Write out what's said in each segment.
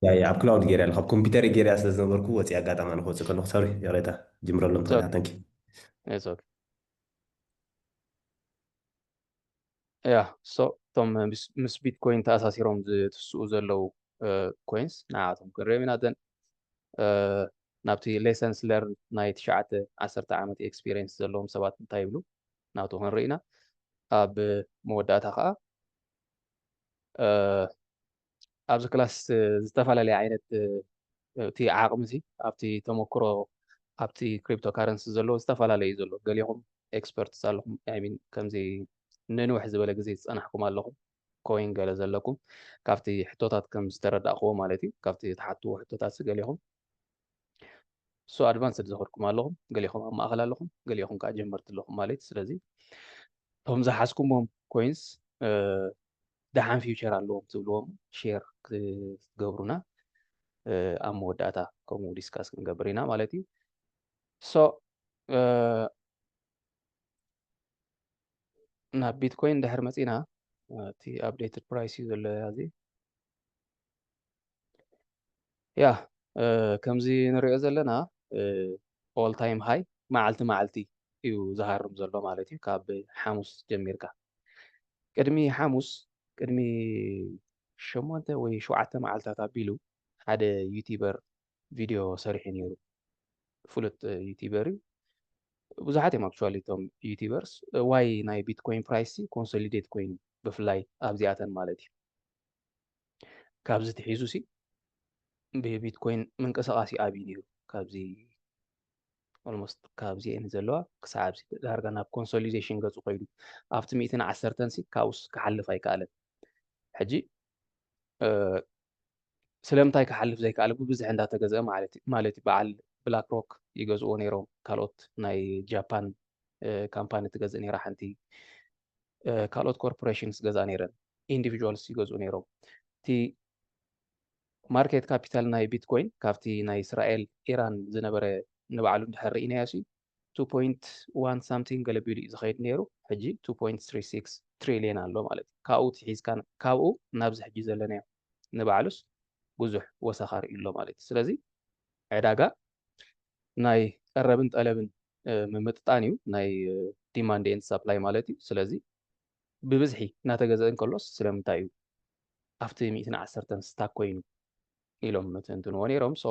يا اب كلاود جيري الخب كمبيوتر جيري اساس نبركو وصي اغاتا ما نخوص كنو سوري يا ريتا جمرلم It's تخلها okay. تانكي It's okay. Yeah, so tom mis Bitcoin ተኣሳሲሮም ዝትስኡ ዘለው ኮይንስ ንዓቶም ክንሪኦም ኢና ደን ናብቲ ሌሰንስ ለርን ናይ 9-10 ዓመት ኤክስፒሪየንስ ዘለዎም ሰባት እንታይ ይብሉ ናብቱ ክንርኢ ኢና ኣብ መወዳእታ ከዓ ኣብዚ ክላስ ዝተፈላለየ ዓይነት እቲ ዓቕሚ እዚ ኣብቲ ተመክሮ ኣብቲ ክሪፕቶ ካረንሲ ዘለዎ ዝተፈላለየ እዩ ዘሎ ገሊኹም ኤክስፐርትስ ኣለኹም ሚን ከምዚ ንንውሕ ዝበለ ግዜ ዝፀናሕኩም ኣለኹም ኮይን ገለ ዘለኩም ካብቲ ሕቶታት ከም ዝተረዳእኽዎ ማለት እዩ ካብቲ ተሓትዎ ሕቶታት ገሊኹም ሶ ኣድቫንስድ ዝኸድኩም ኣለኹም ገሊኹም ኣብ ማእኸል ኣለኹም ገሊኹም ከዓ ጀመርቲ ኣለኹም ማለት እዩ ስለዚ እቶም ዝሓዝኩሞም ኮይንስ ደሓን ፊውቸር ኣለዎም ትብልዎም ሼር ክትገብሩና ኣብ መወዳእታ ከምኡ ዲስካስ ክንገብር ኢና ማለት እዩ ሶ ናብ ቢትኮይን ድሕር መፂና እቲ ኣፕዴትድ ፕራይስ እዩ ዘሎ እዚ ያ ከምዚ ንሪኦ ዘለና ኦል ታይም ሃይ መዓልቲ መዓልቲ እዩ ዝሃርም ዘሎ ማለት እዩ ካብ ሓሙስ ጀሚርካ ቅድሚ ሓሙስ ቅድሚ 8 ወይ 7 መዓልትታት ኣቢሉ ሓደ ዩቲበር ቪድዮ ሰሪሑ ነይሩ ፍሉጥ ዩቲበር እዩ ብዙሓት እዮም ኣክቹዋሊ እቶም ዩቲበርስ ዋይ ናይ ቢትኮይን ፕራይስ ኮንሶሊዴት ኮይኑ ብፍላይ ኣብዚኣተን ማለት እዩ ካብዚ ትሒዙ ሲ ብቢትኮይን ምንቅስቃስ ዓብዪ ነይሩ ካብዚ ኦልሞስት ካብዚአን ዘለዋ ክሳብ ዳርጋ ናብ ኮንሶሊዴሽን ገፁ ኮይዱ ኣብቲ 110 ሲ ካብኡስ ክሓልፍ ኣይከኣለን ሕጂ ስለምንታይ ክሓልፍ ዘይከኣለ ብብዝሒ እንዳተገዝአ ማለት እዩ በዓል ብላክ ሮክ ይገዝኦ ነይሮም ካልኦት ናይ ጃፓን ካምፓኒ ትገዝእ ነይራ ሓንቲ ካልኦት ኮርፖሬሽንስ ገዝኣ ነይረን ኢንዲቪጁዋልስ ይገዝኡ ነይሮም እቲ ማርኬት ካፒታል ናይ ቢትኮይን ካብቲ ናይ እስራኤል ኢራን ዝነበረ ንባዕሉ እንድሕር ርኢናዮሲ 2.1 ሳምቲንግ ገለቢሉ እዩ ዝኸይድ ነይሩ ሕጂ 2.36 ትሪልየን ኣሎ ማለት እዩ ካብኡ ትሒዝካ ካብኡ ናብዚ ሕጂ ዘለናዮ ንባዕሉስ ብዙሕ ወሰኻሪ ኢሎ ማለት እዩ ስለዚ ዕዳጋ ናይ ቀረብን ጠለብን ምምጥጣን እዩ ናይ ዲማንድ ኤንድ ሰፕላይ ማለት እዩ ስለዚ ብብዝሒ እናተገዝአ እንከሎስ ስለምንታይ እዩ ኣብቲ 110 ስታክ ኮይኑ ኢሎም ምትንትንዎ ነይሮም ሶ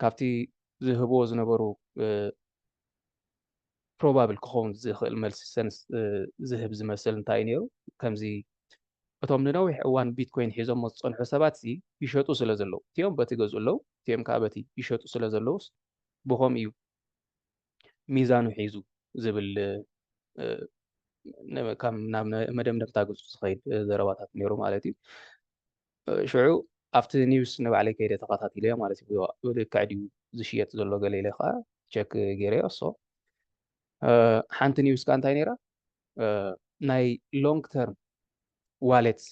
ካብቲ ዝህብዎ ዝነበሩ ፕሮባብል ክኸውን ዝኽእል መልሲ ሰንስ ዝህብ ዝመስል እንታይ እዩ ነይሩ ከምዚ እቶም ንነዊሕ እዋን ቢትኮይን ሒዞም ዝፀንሑ ሰባት ይሸጡ ስለ ዘለው እቲኦም በቲ ገዝኡ ኣለው እቲኦም ከዓ በቲ ይሸጡ ስለ ዘለውስ ብኸም እዩ ሚዛኑ ሒዙ ዝብል ካብ ናብ መደምደምታ ገፁ ዝኸይድ ዘረባታት ነይሩ ማለት እዩ ሽዑ ኣብቲ ኒውስ ንባዕለይ ከይደ ተኸታቲለ ማለት እዩ ብልክዕ ድዩ ዝሽየጥ ዘሎ ገለ ኢለ ከዓ ቸክ ገይረዮ ሶ ሓንቲ ኒውስ ከዓ እንታይ ነይራ ናይ ሎንግ ተርም ዋሌትስ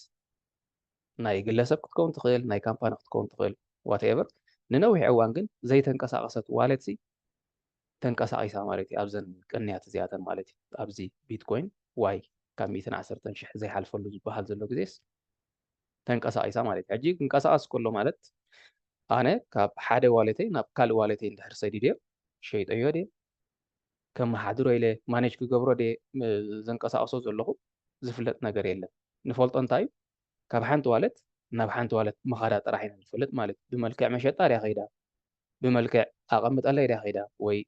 ናይ ግለሰብ ክትከውን ትኽእል ናይ ካምፓኒ ክትከውን ትኽእል ዋትኤቨር ንነዊሕ እዋን ግን ዘይተንቀሳቐሰት ዋሌት ተንቀሳቒሳ ማለት እዩ ኣብዘን ቅንያት እዚኣተን ማለት እዩ ኣብዚ ቢትኮይን ዋይ ካብ 110 ሽሕ ዘይሓልፈሉ ዝበሃል ዘሎ ግዜስ ተንቀሳቒሳ ማለት እዩ ሕጂ ክንቀሳቐስ ከሎ ማለት ኣነ ካብ ሓደ ዋሌተይ ናብ ካልእ ዋሌተይ እንድሕር ሰዲድዮ ሸይጠዮ ደ ከመሓድሮ ኢለ ማኔጅ ክገብሮ ደ ዘንቀሳቕሶ ዘለኹ ዝፍለጥ ነገር የለን ንፈልጦ እንታይ እዩ ካብ ሓንቲ ዋለት ናብ ሓንቲ ዋለት መኻዳ ጥራሕ ኢና ንፈልጥ ማለት እዩ ብመልክዕ መሸጣ ድያ ኸይዳ ብመልክዕ ኣቐምጠላ ድያ ኸይዳ ወይ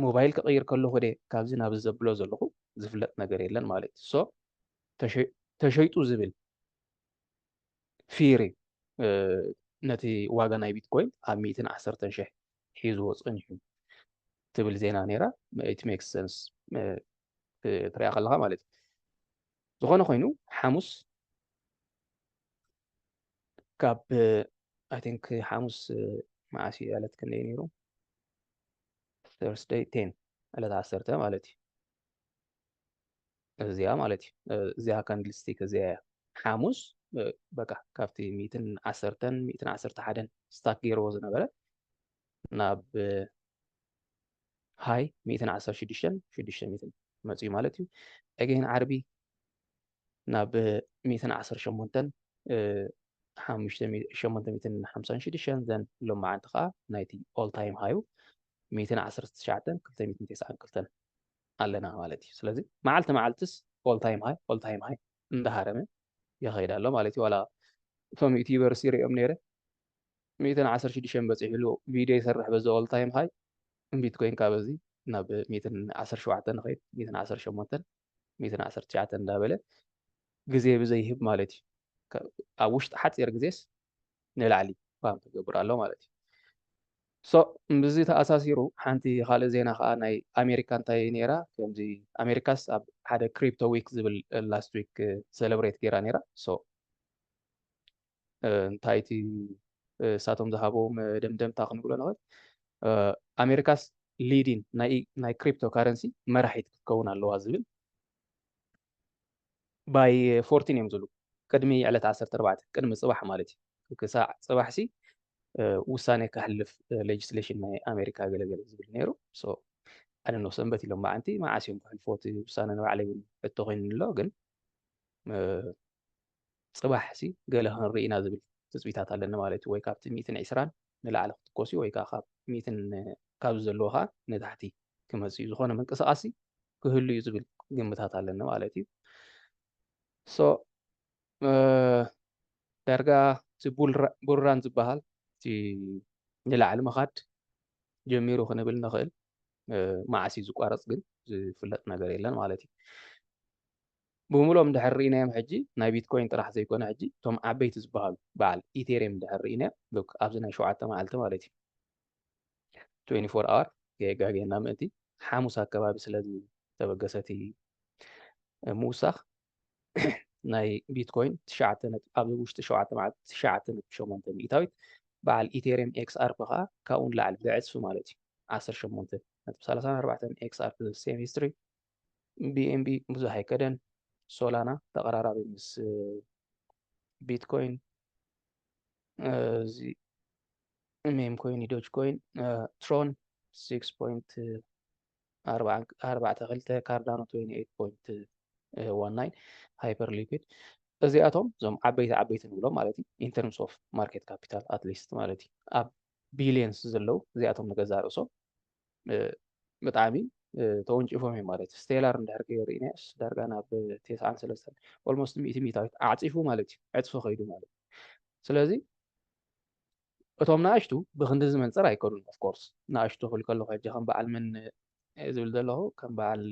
ሞባይል ክቕይር ከለኹ ደ ካብዚ ናብዚ ዘብሎ ዘለኹ ዝፍለጥ ነገር የለን ማለት እዩ ሶ ተሸይጡ ዝብል ፊር ነቲ ዋጋ ናይ ቢትኮይን ኣብ 110 ሽሕ ሒዝዎ ፀኒሑ ትብል ዜና ነይራ ኢት ሜክስ ሰንስ ትሪኣ ከለኻ ማለት እዩ ዝኾነ ኮይኑ ሓሙስ ካብ ኣይ ቲንክ ሓሙስ መዓስ ዕለት ክንደይ ነይሩ ተርስደይ 10 ዕለት 10 ማለት እዩ እዚኣ ማለት እዩ እዚኣ ካንድልስቲክ እዚኣ እያ ሓሙስ በቃ ካብቲ 110 111 ስታክ ገይርዎ ዝነበረ ናብ ሃይ 116 መፅኡ ማለት እዩ ኣገይን ዓርቢ ናብ 118 856 ዘን لمعان تخا نايتي all time high 219 ኣለና ማለት እዩ ስለዚ መዓልትስ all time high እንዳሃረመ ይኸይድ ኣሎ ማለት እዩ ዋላ እቶም ዩቲዩበርስ ይሪኦም ነይረ 116 በፂሕሉ ቪድዮ ይሰርሕ በዚ all time high ቢትኮይን ካብዚ ናብ 117 ንኸይድ 118 119 እንዳበለ ግዜ ብዘይህብ ማለት እዩ ኣብ ውሽጢ ሓፂር ግዜስ ንላዕሊ ፋም ትገብር ኣሎ ማለት እዩ ሶ ብዚ ተኣሳሲሩ ሓንቲ ካልእ ዜና ከዓ ናይ ኣሜሪካ እንታይ ነይራ ከምዚ ኣሜሪካስ ኣብ ሓደ ክሪፕቶ ዊክ ዝብል ላስት ዊክ ሴሌብሬት ገይራ ነይራ ሶ እንታይ እቲ እሳቶም ዝሃቦም ደምደምታ ክንብሎ ንኽእል ኣሜሪካስ ሊዲን ናይ ክሪፕቶ ካረንሲ መራሒት ክትከውን ኣለዋ ዝብል ባይ 14 እዮም ዝብሉ ቅድሚ ዕለት 14 ቅድሚ ፅባሕ ማለት እዩ ክሳዕ ፅባሕሲ ውሳኔ ካሕልፍ ሌጅስሌሽን ናይ ኣሜሪካ ገለገለ ዝብል ነይሩ ሶ ኣነ ነው ሰንበት ኢሎም ማዓንቲ ማዓስዮም ክሕልፎት ውሳነ ንባዕለይ እውን ሕቶ ኮይኑ ኣሎ ግን ፅባሕሲ ገለ ክንርኢና ዝብል ትፅቢታት ኣለና ማለት እዩ ወይ ካብቲ 120 ንላዕሊ ክትኮሲ ወይ ከዓ ካብ 100 ካብ ዘለዎ ከዓ ንታሕቲ ክመፅእ እዩ ዝኾነ ምንቅስቃሲ ክህሉ እዩ ዝብል ግምታት ኣለና ማለት እዩ ሶ ዳርጋ እቲ ቡልራን ዝበሃል እቲ ንላዕሊ ምኻድ ጀሚሩ ክንብል ንኽእል ማዓሲ ዝቋረፅ ግን ዝፍለጥ ነገር የለን ማለት እዩ ብምሎም እንድሕር ርኢናዮም ሕጂ ናይ ቢትኮይን ጥራሕ ዘይኮነ ሕጂ እቶም ዓበይቲ ዝበሃሉ በዓል ኢቴሪየም እንድሕር ርኢና ኣብዚ ናይ 7 መዓልቲ ማለት እዩ 24 hour ጋጌና ምእንቲ ሓሙስ ኣከባቢ ስለዚ ተበገሰቲ ምውሳኽ ናይ ቢትኮይን 9 ኣብ ውሽጢ 7 መዓልቲ 9.8 ሚእታዊት በዓል ኢቴሪየም ኤክስአርፒ ከዓ ካብኡን ላዕሊ ብዕፅፊ ማለት እዩ 18.34 ኤክስአርፒ ሴም ሂስትሪ ቢኤንቢ ብዙሕ ኣይከደን ሶላና ተቀራራቢ ምስ ቢትኮይን እዚ ሜም ኮይን ዶጅ ኮይን ትሮን 6.42 ካርዳኖ 28.19 ሃይፐር ሊኩዊድ እዚኣቶም እዞም ዓበይቲ ንብሎም ማለት እዩ ኢን ተርምስ ኦፍ ማርኬት ካፒታል ኣትሊስት ማለት እዩ ኣብ ቢሊየንስ ዘለው እዚኣቶም ንገዛ ርእሶም ብጣዕሚ ተወንጭፎም እዮም ማለት እዩ ስቴላር እንድሕር ከይርኢናስ ዳርጋ ናብ 93 ኦልሞስት 100 ሚእታዊት ኣዕፂፉ ማለት እዩ ዕፅፎ ከይዱ ማለት እዩ ስለዚ እቶም ናእሽቱ ብክንዲ ዝመንፅር ኣይከዱን ኦፍ ኮርስ ናእሽቱ ክብል ከለኹ ሕጂ ከም በዓል ምን ዝብል ዘለኹ ከም በዓል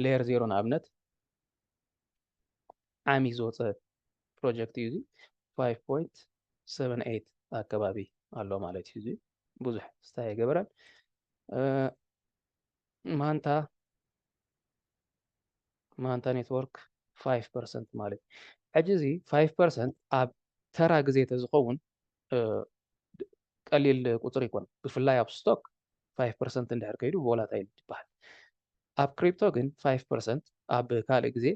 ሌየር 0 ንኣብነት ዓሚ ዝወፀ ፕሮጀክት እዩ 5.78 ኣከባቢ ኣሎ ማለት እዩ ብዙሕ ስታይ ኣይገበረን ማንታ ኔትወርክ 5% ማለት ሕጂ እዚ 5% ኣብ ተራ ግዜ ተዝኸውን ቀሊል ቁፅሪ ይኮን ብፍላይ ኣብ ስቶክ 5% እንድሕር ከይዱ ቮላታይል ይበሃል ኣብ ክሪፕቶ ግን 5% ኣብ ካልእ ግዜ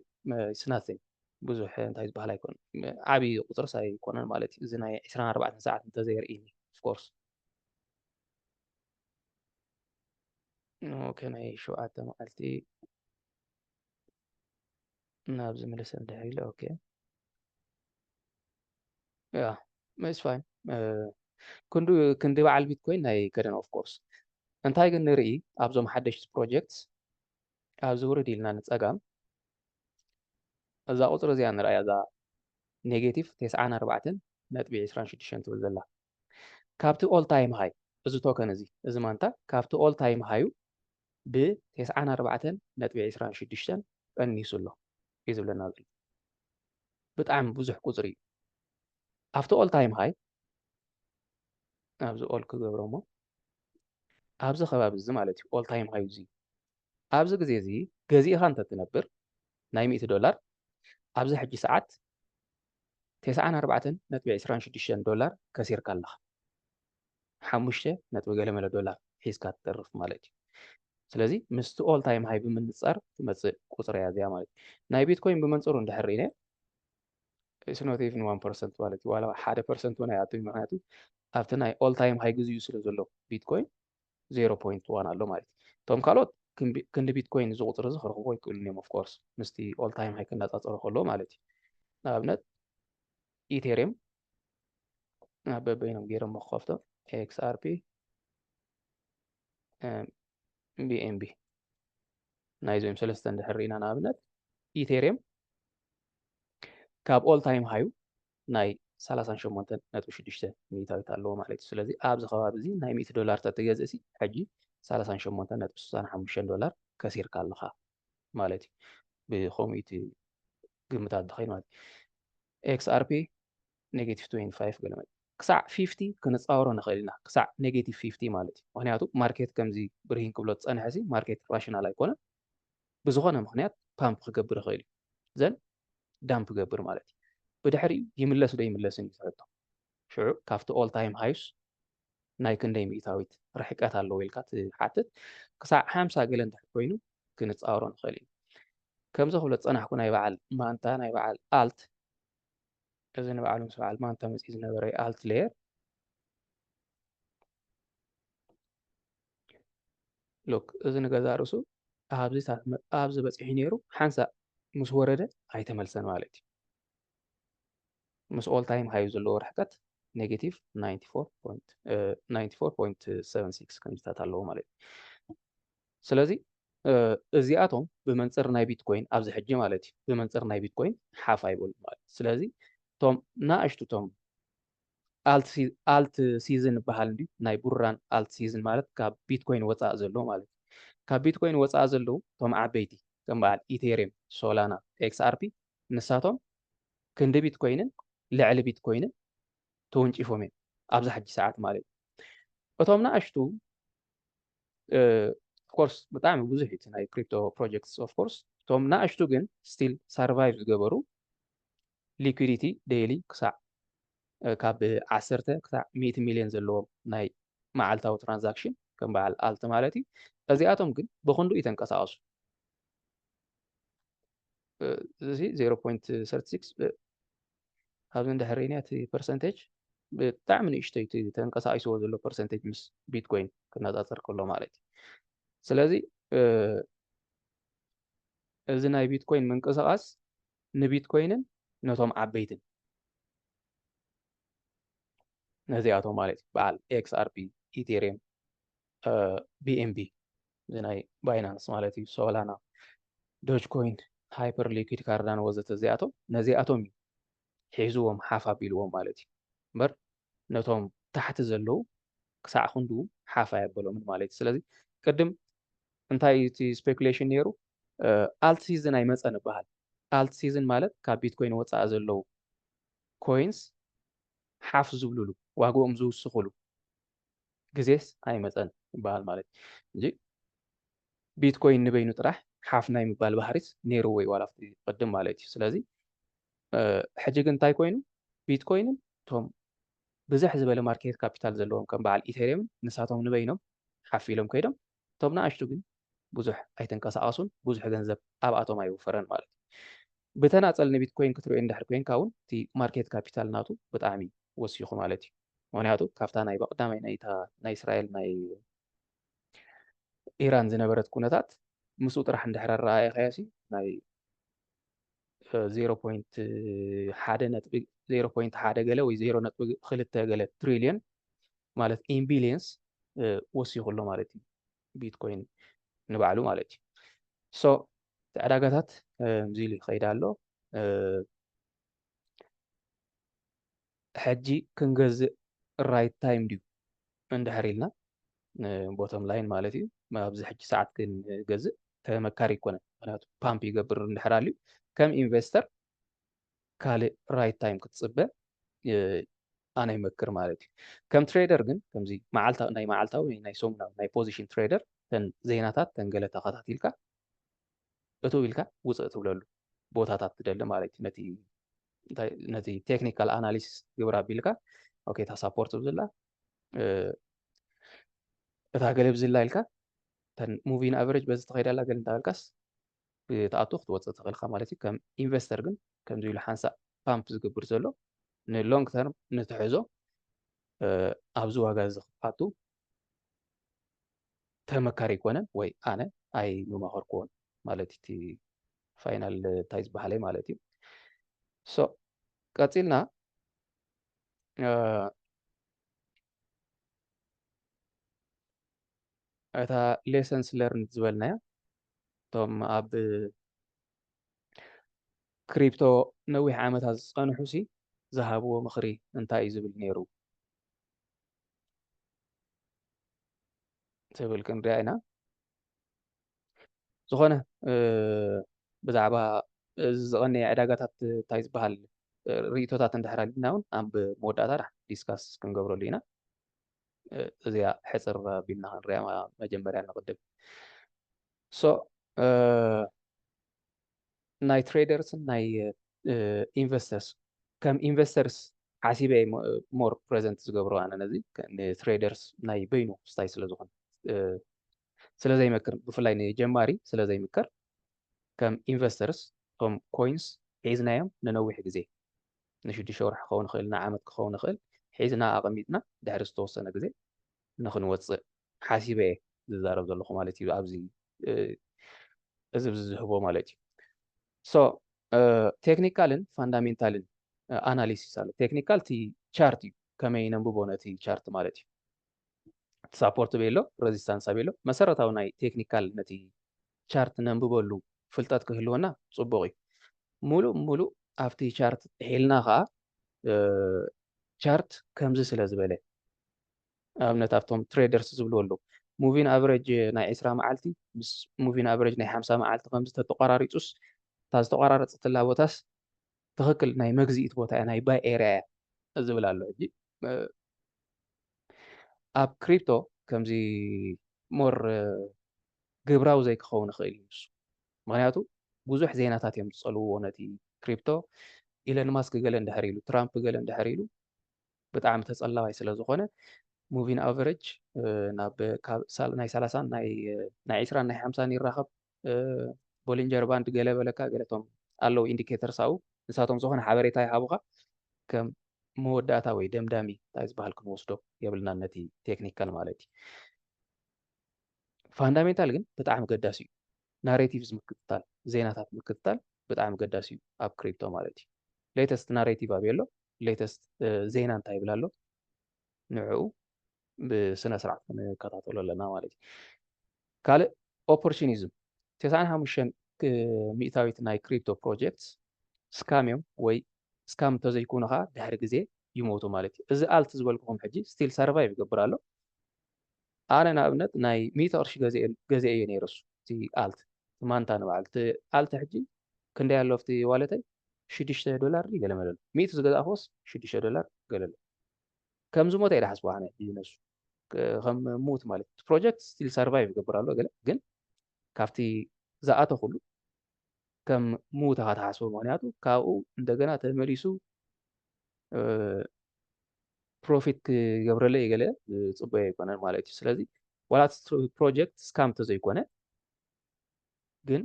ስናትን ብዙሕ እንታይ ዝበሃል ኣይኮን ዓብዪ ቁፅሪ ኣይኮነን ማለት እዩ እዚ ናይ 24 ሰዓት እንተዘይርኢኒ ኦፍኮርስ ኦኬ ናይ 7 መዓልቲ ናብ ዝመለሰ እንድሕር ኢለ ኦኬ ያ ኢትስ ፋይን ክንዲ በዓል ቢትኮይን ናይ ከደን ኦፍ ኮርስ እንታይ ግን ንርኢ ኣብዞም ሓደሽቲ ፕሮጀክትስ ኣብዚ ውርድ ኢልና ንፀጋም እዛ ቁፅሪ እዚኣ ንርኣያ እዛ ኔጌቲቭ 94.26 ትብል ዘላ ካብቲ ኦል ታይም ሃይ እዚ ቶከን እዚ ማንታ ካብቲ ኦል ታይም ሃዩ ብ94.26 ቀኒሱ ኣሎ እዩ ዝብለና ዘሎ ብጣዕሚ ብዙሕ ቁፅሪ እዩ ኣብቲ ኦል ታይም ሃይ ኣብዚ ኦል ክገብሮ እሞ ኣብዚ ከባቢ እዚ ማለት እዩ ኦል ታይም ሃይ እዚ ኣብዚ ግዜ እዚ ገዚእኻ እንተትነብር ናይ $100 ኣብዚ ሕጂ ሰዓት 94.26 ከሲርካ ኣለኻ 5.ገለመለ ዶላር ሒዝካ ትተርፍ ማለት እዩ ስለዚ ምስቲ ኦል ታይም ሃይ ብምንፃር ትመፅእ ቁፅሪ እያ እዚኣ ማለት እዩ ናይ ቢትኮይን ብመንፅሩ እንድሕር ርኢና it's not even 1% ማለት እዩ ዋላ 1% እውን ኣይኣትውን ምክንያቱ ኣብቲ ናይ ኦል ታይም ሃይ ግዝኡ ስለ ዘሎ ቢትኮይን 0.1 ኣሎ ማለት እዩ እቶም ካልኦት ክንዲ ቢትኮይን እዚ ቁፅሪ እዚ ክረኽቦ ይክእሉን እዮም ኦፍ ኮርስ ምስቲ ኦል ታይም ሃይ ክነፃፀሩ ከለዉ ማለት እዩ ንኣብነት ኢቴሪየም በበይኖም ገይሮም መኸፍቶ XRP BNB ናይዞም ሰለስተ እንድሕር ኢና ንኣብነት ኢቴሪየም ካብ ኦል ታይም ሃዩ ናይ 38.6 ሚእታዊት ኣለዎ ማለት እዩ። ስለዚ ኣብዚ ከባቢ እዚ ናይ $100 ተተገዝእሲ ሕጂ $38.65 ከሲርካ ኣለኻ ማለት እዩ። ብከምኡ ግምታት ድኸይድ ማለት እዩ። XRP -25 ገለ ክሳዕ 50 ክንፃወሮ ንኽእል ኢና ክሳዕ -50 ማለት እዩ። ምክንያቱ ማርኬት ከምዚ ብርሂን ክብሎ ዝፀንሐ ሲ ማርኬት ራሽናል ኣይኮነን ብዝኾነ ምክንያት ፓምፕ ክገብር ይኽእል እዩ ዘን ዳምፕ ክገብር ማለት እዩ። ብድሕሪኡ ይምለስ ዶ ይምለስን እዩ ትሕቶ ሽዑ ካብቲ ኦል ታይም ሃይስ ናይ ክንደይ ሚእታዊት ርሕቀት ኣለዎ ኢልካ ትሓትት ክሳዕ 50 ገለ እንድሕር ኮይኑ ክንፃወሮ ንኽእል ኢና። ከምዚ ክብሎ ዝፀናሕኩ ናይ በዓል ማንታ ናይ በዓል ኣልት እዚ ንባዕሉ ምስ በዓል ማንታ መፅኡ ዝነበረ ኣልት ሌየር ሎክ እዚ ንገዛ ርእሱ ኣብዚ በፂሑ ነይሩ ሓንሳእ ምስ ወረደ ኣይተመልሰን ማለት እዩ። ምስ ኦል ታይም ሃይ ዘለዎ ርሕቀት ኔጌቲቭ 94.76 ከምዝታት ኣለዎ ማለት እዩ። ስለዚ እዚኣቶም ብመንፅር ናይ ቢትኮይን ኣብዚ ሕጂ ማለት እዩ ብመንፅር ናይ ቢትኮይን ሓፍ ኣይበሉ ማለት እዩ። ስለዚ እቶም ንኣሽቱ እቶም ኣልት ሲዝን ይበሃል እንዲ ናይ ቡራን ኣልት ሲዝን ማለት ካብ ቢትኮይን ወፃእ ዘሎ ማለት እዩ። ካብ ቢትኮይን ወፃእ ዘለዉ እቶም ዓበይቲ ከም በዓል ኢቴሪየም፣ ሶላና፣ XRP ንሳቶም ክንዲ ቢትኮይንን ልዕሊ ቢትኮይንን ተወንጪፎም እዮም ኣብዚ ሕጂ ሰዓት ማለት እዩ። እቶም ንኣሽቱ ኦፍኮርስ ብጣዕሚ ብዙሕ እቲ ናይ ክሪፕቶ ፕሮጀክትስ ኦፍኮርስ እቶም ንኣሽቱ ግን ስቲል ሰርቫይቭ ዝገበሩ ሊኩዲቲ ዴይሊ ክሳዕ ካብ 10 ክሳዕ 100 ሚልዮን ዘለዎም ናይ መዓልታዊ ትራንዛክሽን ከም በዓል ኣልት ማለት እዩ። እዚኣቶም ግን ብክንዱ እዩ ተንቀሳቐሱ እዚ 0.36 ኣብዚ እንድሕሪና እቲ ፐርሰንቴጅ ብጣዕሚ ንእሽተይ ተንቀሳቂስዎ ዘሎ ፐርሰንቴጅ ምስ ቢትኮይን ክነፃፀር ከሎ ማለት እዩ። ስለዚ እዚ ናይ ቢትኮይን ምንቅስቓስ ንቢትኮይንን ነቶም ዓበይትን ነዚኣቶም ማለት እዩ በዓል XRP፣ ኢቴሪየም፣ BNB እዚ ናይ ባይናንስ ማለት እዩ፣ ሶላና፣ ዶጅ ኮይን፣ ሃይፐር ሊኩድ ካርዳን ወዘተ እዚኣቶም ነዚኣቶም እዩ ሒዝዎም ሓፍ ኣቢልዎም ማለት እዩ እምበር ነቶም ታሕቲ ዘለዉ ክሳዕ ክንዱ ሓፍ ኣየበሎምን ማለት እዩ። ስለዚ ቅድም እንታይ እቲ ስፔኩሌሽን ነይሩ ኣልት ሲዝን ኣይመፀን ይበሃል። ኣልት ሲዝን ማለት ካብ ቢትኮይን ወፃኢ ዘለዉ ኮይንስ ሓፍ ዝብልሉ ዋግኦም ዝውስኽሉ ግዜስ ኣይመፀን ይበሃል ማለት እዩ እንጂ ቢትኮይን ንበይኑ ጥራሕ ሓፍ ናይ ምባል ባህሪስ ነይርዎ ወይ ዋላ ቅድም ማለት እዩ። ስለዚ ሕጂ ግን እንታይ ኮይኑ ቢትኮይንን እቶም ብዝሕ ዝበለ ማርኬት ካፒታል ዘለዎም ከም በዓል ኢቴሪየምን ንሳቶም ንበይኖም ሓፍ ኢሎም ከይዶም እቶም ንኣሽቱ ግን ብዙሕ ኣይተንቀሳቐሱን ብዙሕ ገንዘብ ኣብኣቶም ኣይወፈረን ማለት እዩ። ብተናፀል ንቢትኮይን ክትሪኦ እንድሕር ኮንካ እውን እቲ ማርኬት ካፒታል ናቱ ብጣዕሚ ወሲኹ ማለት እዩ። ምክንያቱ ካብታ ናይ በቅዳማይ ናይ እስራኤል ናይ ኢራን ዝነበረት ኩነታት ምስኡ ጥራሕ እንድሕር ኣረኣየኸያሲ ናይ 0.1 ገለ ወይ 0.2 ገለ ትሪልዮን ማለት ኢን ቢሊየንስ ወሲኹሎ ማለት እዩ ቢትኮይን ንባዕሉ ማለት እዩ። ሶ ዕዳጋታት ከምዚ ኢሉ ይኸይድ ኣሎ። ሕጂ ክንገዝእ ራይት ታይም ድዩ እንድሕር ኢልና ቦቶም ላይን ማለት እዩ ኣብዚ ሕጂ ሰዓት ክንገዝእ ተመካሪ ይኮነን። ምክንያቱ ፓምፕ ይገብር እንድሕር ኣልዩ ከም ኢንቨስተር ካልእ ራይት ታይም ክትፅበ ኣነ ይመክር ማለት እዩ። ከም ትሬደር ግን ከምዚ ናይ መዓልታዊ ናይ ሰሙናዊ ናይ ፖዚሽን ትሬደር ተን ዜናታት ተንገለ ተኸታቲልካ እቱ ኢልካ ውፅእ ትብለሉ ቦታታት ትደሊ ማለት እዩ። ነቲ ቴክኒካል ኣናሊሲስ ግብር ኣቢልካ ኦኬ እታ ሳፖርት ብዝላ እታ ገለ ብዝላ ኢልካ ተን ሙቪን ኣቨሬጅ በዚ ተኸይዳላ ገለ እንታበልካስ ተኣቱ ክትወፅእ ትኽእልካ ማለት እዩ። ከም ኢንቨስተር ግን ከምዚ ኢሉ ሓንሳእ ፓምፕ ዝግብር ዘሎ ንሎንግ ተርም ንትሕዞ ኣብዚ ዋጋ እዚ ክትኣቱ ተመካሪ ይኮነን ወይ ኣነ ኣይ ምመኸርክዎን ማለት እቲ ፋይናል እንታይ ዝበሃለይ ማለት እዩ። ሶ ቀፂልና እታ ሌሰንስ ለርንድ ዝበልናያ እቶም ኣብ ክሪፕቶ ነዊሕ ዓመታት ዝፀንሑሲ ዝሃብዎ ምኽሪ እንታይ እዩ ዝብል ነይሩ ትብል ክንሪኣ ኢና ዝኾነ ብዛዕባ ዝቐነየ ዕዳጋታት እንታይ ዝበሃል ርእቶታት እንድሕር ኣሊና እውን ኣብ መወዳእታ ዲስካስ ክንገብረሉ ኢና እዚኣ ሕፅር ኣቢልና ክንሪኣ መጀመርያ ንቕድም ሶ ናይ ትሬደርስን ናይ ኢንቨስተርስ ከም ኢንቨስተርስ ሓሲበ ሞር ፕሬዘንት ዝገብሮ ኣነ ነዚ ንትሬደርስ ናይ በይኑ ስታይ ስለ ዝኾነ ስለዘይመክር ብፍላይ ንጀማሪ ስለዘይምከር ከም ኢንቨስተርስ እቶም ኮይንስ ሒዝናዮም ንነዊሕ ግዜ ንሽዱሽተ ወርሒ ክኸውን ይኽእል ንዓመት ክኸውን ይኽእል ሒዝና ኣቐሚጥና ድሕሪ ዝተወሰነ ግዜ ንኽንወፅእ ሓሲበ እየ ዝዛረብ ዘለኹ ማለት እዩ ኣብዚ እዚ ዝህቦ ማለት እዩ ሶ ቴክኒካልን ፋንዳሜንታልን ኣናሊሲስ ኣሎ ቴክኒካል እቲ ቻርት እዩ ከመይ ነንብቦ ነቲ ቻርት ማለት እዩ ሳፖርት ቤሎ ሬዚስታንስ ቤሎ መሰረታዊ ናይ ቴክኒካል ነቲ ቻርት ነንብበሉ ፍልጠት ክህልወና ጽቡቕ እዩ ሙሉእ ኣብቲ ቻርት ሄልና ከዓ ቻርት ከምዚ ስለ ዝበለ ኣብነት ኣብቶም ትሬደርስ ዝብልዎ ኣለዉ ሙቪን ኣቨሬጅ ናይ 20 መዓልቲ ምስ ሙቪን ኣቨሬጅ ናይ 50 መዓልቲ ከምዚ ተተቋራሪፁስ እታ ዝተቋራረፀትላ ቦታስ ትኽክል ናይ መግዝኢት ቦታ እያ ናይ ባይ ኤርያ እያ ዝብል ኣሎ ሕጂ ኣብ ክሪፕቶ ከምዚ ሞር ግብራዊ ዘይክኸውን ይኽእል እዩ ምክንያቱ ብዙሕ ዜናታት እዮም ዝፀልውዎ ነቲ ክሪፕቶ ኢለን ማስክ ገለ እንድሕር ኢሉ ትራምፕ ገለ እንድሕር ኢሉ ብጣዕሚ ተፀላዋይ ስለ ዝኾነ ሙቪን ኣቨሬጅ ናብ ናይ 30 ናይ 20 ናይ 50 ይራኸብ ቦሊንጀር ባንድ ገለ በለካ ገለቶም ኣለዉ ኢንዲኬተርስ ኣብኡ ንሳቶም ዝኾነ ሓበሬታ ይሃቡኻ ከም መወዳእታ ወይ ደምዳሚ እንታይ ዝበሃል ክንወስዶ የብልና ነቲ ቴክኒካል ማለት እዩ ፋንዳሜንታል ግን ብጣዕሚ ገዳሲ እዩ ናሬቲቭዝ ምክትታል ዜናታት ምክትታል ብጣዕሚ ገዳሲ እዩ ኣብ ክሪፕቶ ማለት እዩ ሌተስት ናሬቲቭ ኣበሎ ሌተስት ዜና እንታይ ይብል ኣሎ ንዕኡ ብስነ ስርዓት ክንከታተሎ ኣለና ማለት እዩ ካልእ ኦፖርቹኒዝም 95 ሚእታዊት ናይ ክሪፕቶ ፕሮጀክትስ ስካም እዮም ወይ ስካም እንተዘይኮኑ ከዓ ድሕሪ ግዜ ይሞቱ ማለት እዩ እዚ ኣልት ዝበልክኹም ሕጂ ስቲል ሰርቫይቭ ይገብር ኣሎ ኣነ ንኣብነት ናይ 100 ቅርሺ ገዜ እየ ነይረሱ እቲ ኣልት ማንታ ንበዓል እቲ ኣልት ሕጂ ክንደይ ኣሎ ኣብቲ ዋለተይ $6 ገለ መለሎ 100 ዝገዛእክዎስ $6 ገለሎ ከም ዝሞተ እየ ሓስቦ ኣነ ቢዝነሱ ከም ሙት ማለት ፕሮጀክት ስቲል ሰርቫይቭ ይገብር ኣሎ ገለ ግን ካብቲ ዝኣተ ኩሉ ከም ሙት ኢኻ ትሓስቦ ምክንያቱ ካብኡ እንደገና ተመሊሱ ፕሮፊት ክገብረለ ገለ ፅቡቅ ኣይኮነን ማለት እዩ ስለዚ ዋላ ፕሮጀክት ስካም ተዘይኮነ ግን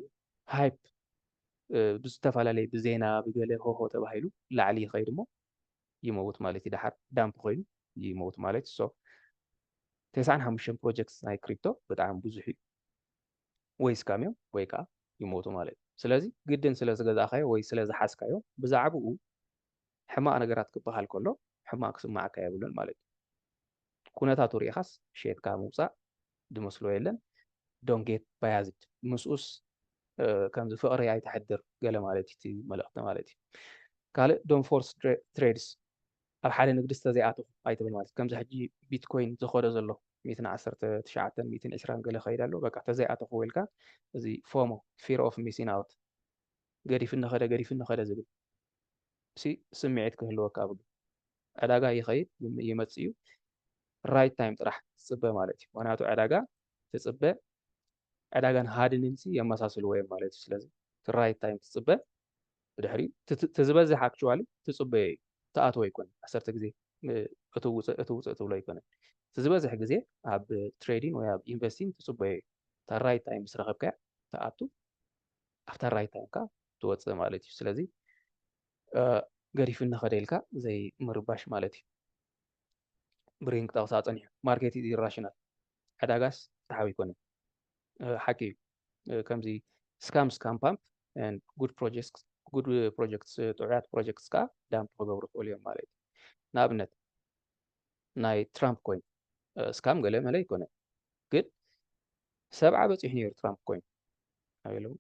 ሃይፕ ብዝተፈላለየ ብዜና ብገለ ሆሆ ተባሂሉ ላዕሊ ይኸይድ እሞ ይመውት ማለት እዩ ድሓር ዳምፕ ኮይኑ ይመውት ማለት እዩ 95 ፕሮጀክትስ ናይ ክሪፕቶ ብጣዕሚ ብዙሕ እዩ ወይ ስካም እዮም ወይ ከዓ ይሞቱ ማለት እዩ ስለዚ ግድን ስለ ዝገዛእካዮ ወይ ስለ ዝሓዝካዮ ብዛዕባኡ ሕማቅ ነገራት ክበሃል ከሎ ሕማቅ ክስማዓካ የብሉን ማለት እዩ ኩነታቱ ሪኢኻስ ሸየጥካ ምውፃእ ድመስሎ የለን ዶንት ጌት ባያዝድ ምስኡስ ከምዚ ፍቕሪ ኣይተሕድር ገለ ማለት እዩ እቲ መልእኽቲ ማለት እዩ ካልእ ዶንት ፎርስ ትሬድስ ኣብ ሓደ ንግዲ ዝተዘይኣትኹ ኣይትብል ማለት ከምዚ ሕጂ ቢትኮይን ዝኸዶ ዘሎ 119 120 ገለ ኸይድ ኣሎ በቃ ተዘይኣትኹ ወልካ እዚ ፎሞ ፊር ኦፍ ሚሲን ኣውት ገዲፍ ንኸደ ዝብል ስምዒት ክህልወካ ኣብሉ ዕዳጋ ይኸይድ ይመፅእ እዩ ራይት ታይም ጥራሕ ትፅበ ማለት እዩ ምክንያቱ ዕዳጋ ትፅበ ዕዳጋን ሃድንንሲ የመሳስልዎ እዮም ማለት እዩ ስለዚ ራይት ታይም ትፅበ ብድሕሪ ትዝበዝሕ ኣክቹዋሊ ትፅበ እዩ ተኣትዎ ኣይኮነን 10 ግዜ እትውፅእ ትብሎ ኣይኮነን ትዝበዝሕ ግዜ ኣብ ትሬዲንግ ወይ ኣብ ኢንቨስቲንግ ትፅበ እዩ እታ ራይት ታይም ምስ ረኸብካ ተኣቱ ኣብታ ራይት ታይም ካ ትወፅእ ማለት እዩ ስለዚ ገዲፍ ንኸደ ኢልካ ዘይ ምርባሽ ማለት እዩ ብሪንግ ጠቕሳ ፀኒሑ ማርኬት ኢራሽናል ዕዳጋስ ሰሓቢ ይኮነን ሓቂ እዩ ከምዚ ስካም ፓምፕ ጉድ ፕሮጀክትስ ጥዑያት ፕሮጀክትስ ከዓ ዳምፕ ክገብሩ ክእሉ እዮም ማለት እዩ ንኣብነት ናይ ትራምፕ ኮይን ስካም ገለ መለ ይኮነ ግን 7 በፂሕ ነይሩ ትራምፕ ኮይን ኣበለው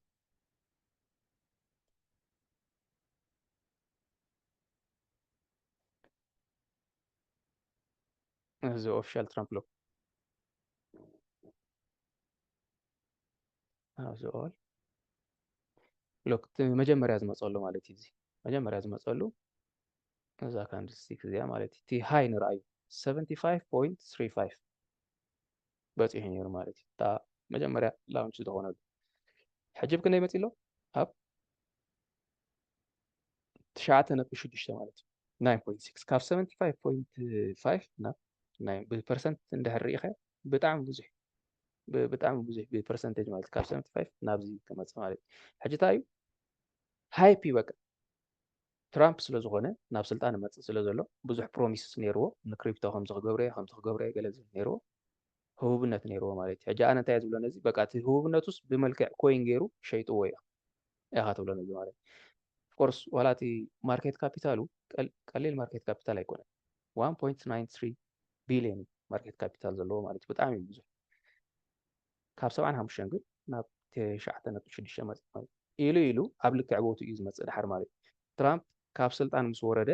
እዚ ኦፊሻል ትራምፕ ሎ ኣብዚ ኦል ሎክ መጀመርያ ዝመፀሉ ማለት እዩ እዚ መጀመርያ ዝመፀሉ እዛ ካንድልስቲክ እዚኣ ማለት እዩ እቲ ሃይ ንርአዩ 75.35 በፂሕ ነይሩ ማለት እዩ እታ መጀመርያ ላውንች ዝኾነሉ ሕጂ ብክንደይ መፂ ኣሎ ኣብ 9.6 ማለት እዩ 9.6 ካብ 75.5 ናብ ብፐርሰንት እንድሕር ሪኢኸ ብጣዕሚ ብዙሕ ብፐርሰንቴጅ ማለት ካብ 75 ናብዚ ክመፅእ ማለት እዩ ሕጂ እንታይ እዩ ሃይፕ በቃ ትራምፕ ስለ ዝኾነ ናብ ስልጣን መፅእ ስለ ዘሎ ብዙሕ ፕሮሚስስ ነይርዎ ንክሪፕቶ ከምዚ ክገብረ ከምዚ ክገብረ ገለ ዝብል ነይርዎ ህቡብነት ነይርዎ ማለት እዩ ሕጂ ኣነ እንታይ እየ ዝብሎ ነዚ በቃ እቲ ህቡብነቱስ ብመልክዕ ኮይን ገይሩ ሸይጥዎ ኢኻ ትብሎ ነዚ ማለት እዩ ኦፍኮርስ ዋላ እቲ ማርኬት ካፒታሉ ቀሊል ማርኬት ካፒታል ኣይኮነን 1.93 ቢልዮን ማርኬት ካፒታል ዘለዎ ማለት እዩ ብጣዕሚ ብዙሕ ካብ 75 ግን ናብ 9.6 መፅእ ማለት ኢሉ ኢሉ ኣብ ልክዕ ቦቱ እዩ ዝመፅእ ድሓር ማለት እዩ ትራምፕ ካብ ስልጣን ምስ ወረደ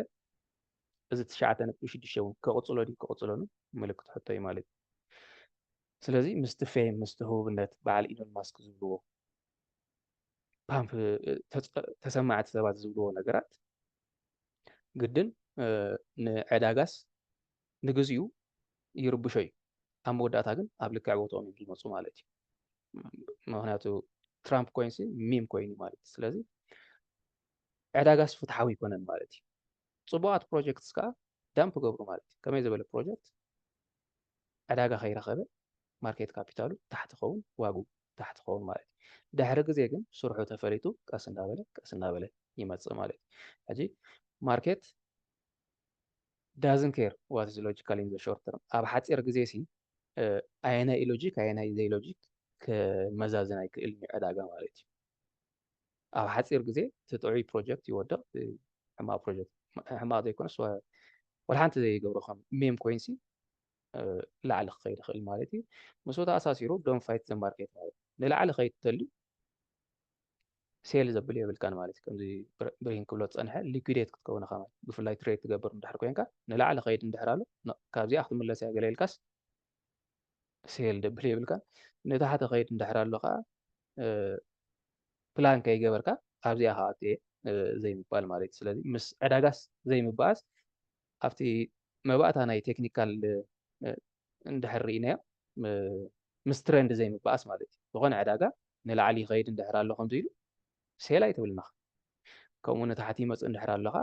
እዚ 9.6 እውን ከቕፅሎ ድዩ ከቕፅሎኑ ምልክት ሕቶ እዩ ማለት እዩ ስለዚ ምስቲ ፌም ምስቲ ህቡብነት በዓል ኢሎን ማስክ ዝብልዎ ፓምፕ ተሰማዕቲ ሰባት ዝብልዎ ነገራት ግድን ንዕዳጋስ ንግዚኡ ይርብሾ እዩ ኣብ መወዳእታ ግን ኣብ ልክዕ ቦትኦም እዮም ዝመፁ ማለት እዩ ምክንያቱ ትራምፕ ኮይንሲ ሚም ኮይኑ ማለት እዩ ስለዚ ዕዳጋስ ፍትሓዊ ይኮነን ማለት እዩ ፅቡቃት ፕሮጀክትስ ከዓ ዳምፕ ገብሩ ማለት እዩ ከመይ ዝበለ ፕሮጀክት ዕዳጋ ከይረኸበ ማርኬት ካፒታሉ ታሕቲ ኸውን ዋጉ ታሕቲ ኸውን ማለት እዩ ድሕሪ ግዜ ግን ስርሑ ተፈሊጡ ቀስ እንዳበለ ይመፅእ ማለት እዩ ሕጂ ማርኬት ዳዝን ኬር ዋት ኢዝ ሎጂካል ኢን ዘ ሾርት ተርም ኣብ ሓፂር ግዜ ሲ ኣየናይ እዩ ሎጂክ ኣየናይ ዘይ ሎጂክ ክመዛዝን ኣይክእል ዕዳጋ ማለት እዩ ኣብ ሓፂር ግዜ እቲ ጥዑይ ፕሮጀክት ይወድቕ ሕማቅ ፕሮጀክት ሕማቅ ዘይኮነስ ወላ ሓንቲ ዘይገብሮ ከም ሜም ኮይንሲ ላዕሊ ክኸይድ ይኽእል ማለት እዩ ምስኡ ተኣሳሲሩ ዶን ፋይት ዘ ማርኬት ማለት እዩ ንላዕሊ ከይድ ተልዩ ሴል ዘብል የብልካን ማለት እዩ ከምዚ ብሬን ክብሎ ዝፀንሐ ሊኩዴት ክትከውን ኢኻ ማለት ብፍላይ ትሬድ ትገብር እንድሕር ኮይንካ ንላዕሊ ከይድ እንድሕር ኣሎ ካብዚኣ ክትምለስ እያ ገለ ኢልካስ ሴል ደብል የብልካን ንታሕቲ ከይድ እንድሕር ኣሎ ከዓ ፕላን ከይገበርካ ኣብዚኣ ከዓ ዘይምባል ማለት እዩ ስለዚ ምስ ዕዳጋስ ዘይምባኣስ ኣብቲ መባእታ ናይ ቴክኒካል እንድሕር ርኢናዮ ምስ ትሬንድ ዘይምባኣስ ማለት እዩ ዝኾነ ዕዳጋ ንላዕሊ ይኸይድ እንድሕር ኣሎ ከምዚ ኢሉ ሴል ኣይትብልናኻ ከምኡ ንታሕቲ ይመፅእ እንድሕር ኣለኻ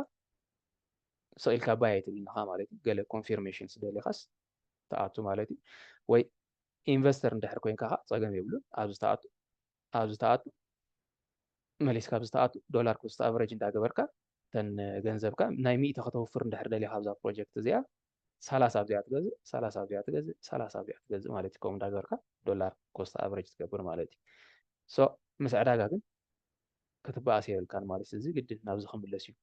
ስኢልካ ባይ ኣይትብልናኻ ማለት እዩ ገለ ኮንፊርሜሽን ስደሊኻስ ተኣቱ ማለት እዩ ወይ ኢንቨስተር እንድሕር ኮይንካ ከዓ ፀገም የብሉን ኣብዚ ተኣቱ መሊስካ ኣብዚ ተኣቱ ዶላር ኮስት ኣቨሬጅ እንዳገበርካ ተን ገንዘብካ ናይ 100 ከተወፍር እንድሕር ደሊኻ ኣብዛ ፕሮጀክት እዚኣ 30 ኣብዚኣ ትገዝእ 30 ኣብዚኣ ትገዝእ 30 ኣብዚኣ ትገዝእ ማለት እዩ ከምኡ እንዳገበርካ ዶላር ኮስት ኣቨሬጅ ትገብር ማለት እዩ ሶ ምስ ዕዳጋ ግን ክትበኣስ የብልካን ማለት እዩ እዚ ግድን ናብዚ ክምለስ እዩ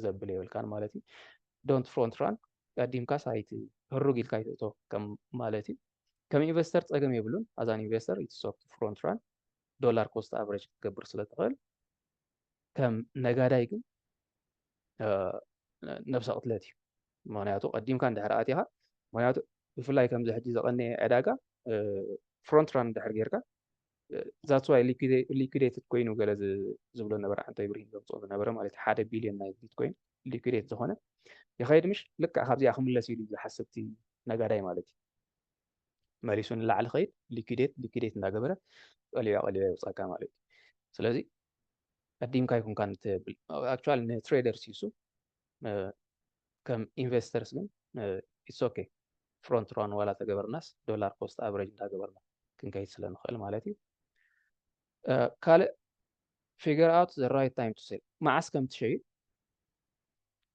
ዘብል የብልካን ማለት እዩ ዶንት ፍሮንት ራን ቀዲምካ ሳይቲ ህሩግ ኢልካ ይትእቶ ከም ማለት እዩ ከም ኢንቨስተር ፀገም የብሉን ኣዛን ኢንቨስተር ኢትሶክ ፍሮንት ራን ዶላር ኮስት ኣቨሬጅ ክትገብር ስለ ትኽእል ከም ነጋዳይ ግን ነብሰ ቅትለት እዩ ምክንያቱ ቀዲምካ እንድሕር ኣትኻ ምክንያቱ ብፍላይ ከምዚ ሕጂ ዘቐነየ ዕዳጋ ፍሮንት ራን እንድሕር ጌርካ ዛትስ ዋይ ሊኩዴትድ ኮይኑ ገለ ዝብሎ ነበረ ሓንቶ ይብርሂን ዘምፅኦ ዝነበረ ማለት እዩ 1 ቢልዮን ናይ ቢትኮይን ሊኩዴት ዝኾነ ይኸይድ ምሽ ልክዕ ካብዚኣ ክምለስ ኢሉ ዝሓስብቲ ነጋዳይ ማለት እዩ መሊሱ ንላዕሊ ኸይድ ሊኩዴት እንዳገበረ ቀሊዑ ይውፃካ ማለት እዩ ስለዚ ቀዲምካ ይኩንካ ንትብል ኣክቹዋሊ ንትሬደርስ ይሱ ከም ኢንቨስተርስ ግን ኢትስ ኦኬ ፍሮንት ራን ዋላ ተገበርናስ ዶላር ኮስት ኣቨሬጅ እንዳገበርና ክንከይድ ስለ ንኽእል ማለት እዩ ካልእ ፊገር ኣውት ዘ ራይት ታይም ቱ ሴል መዓስ ከም ትሸይጥ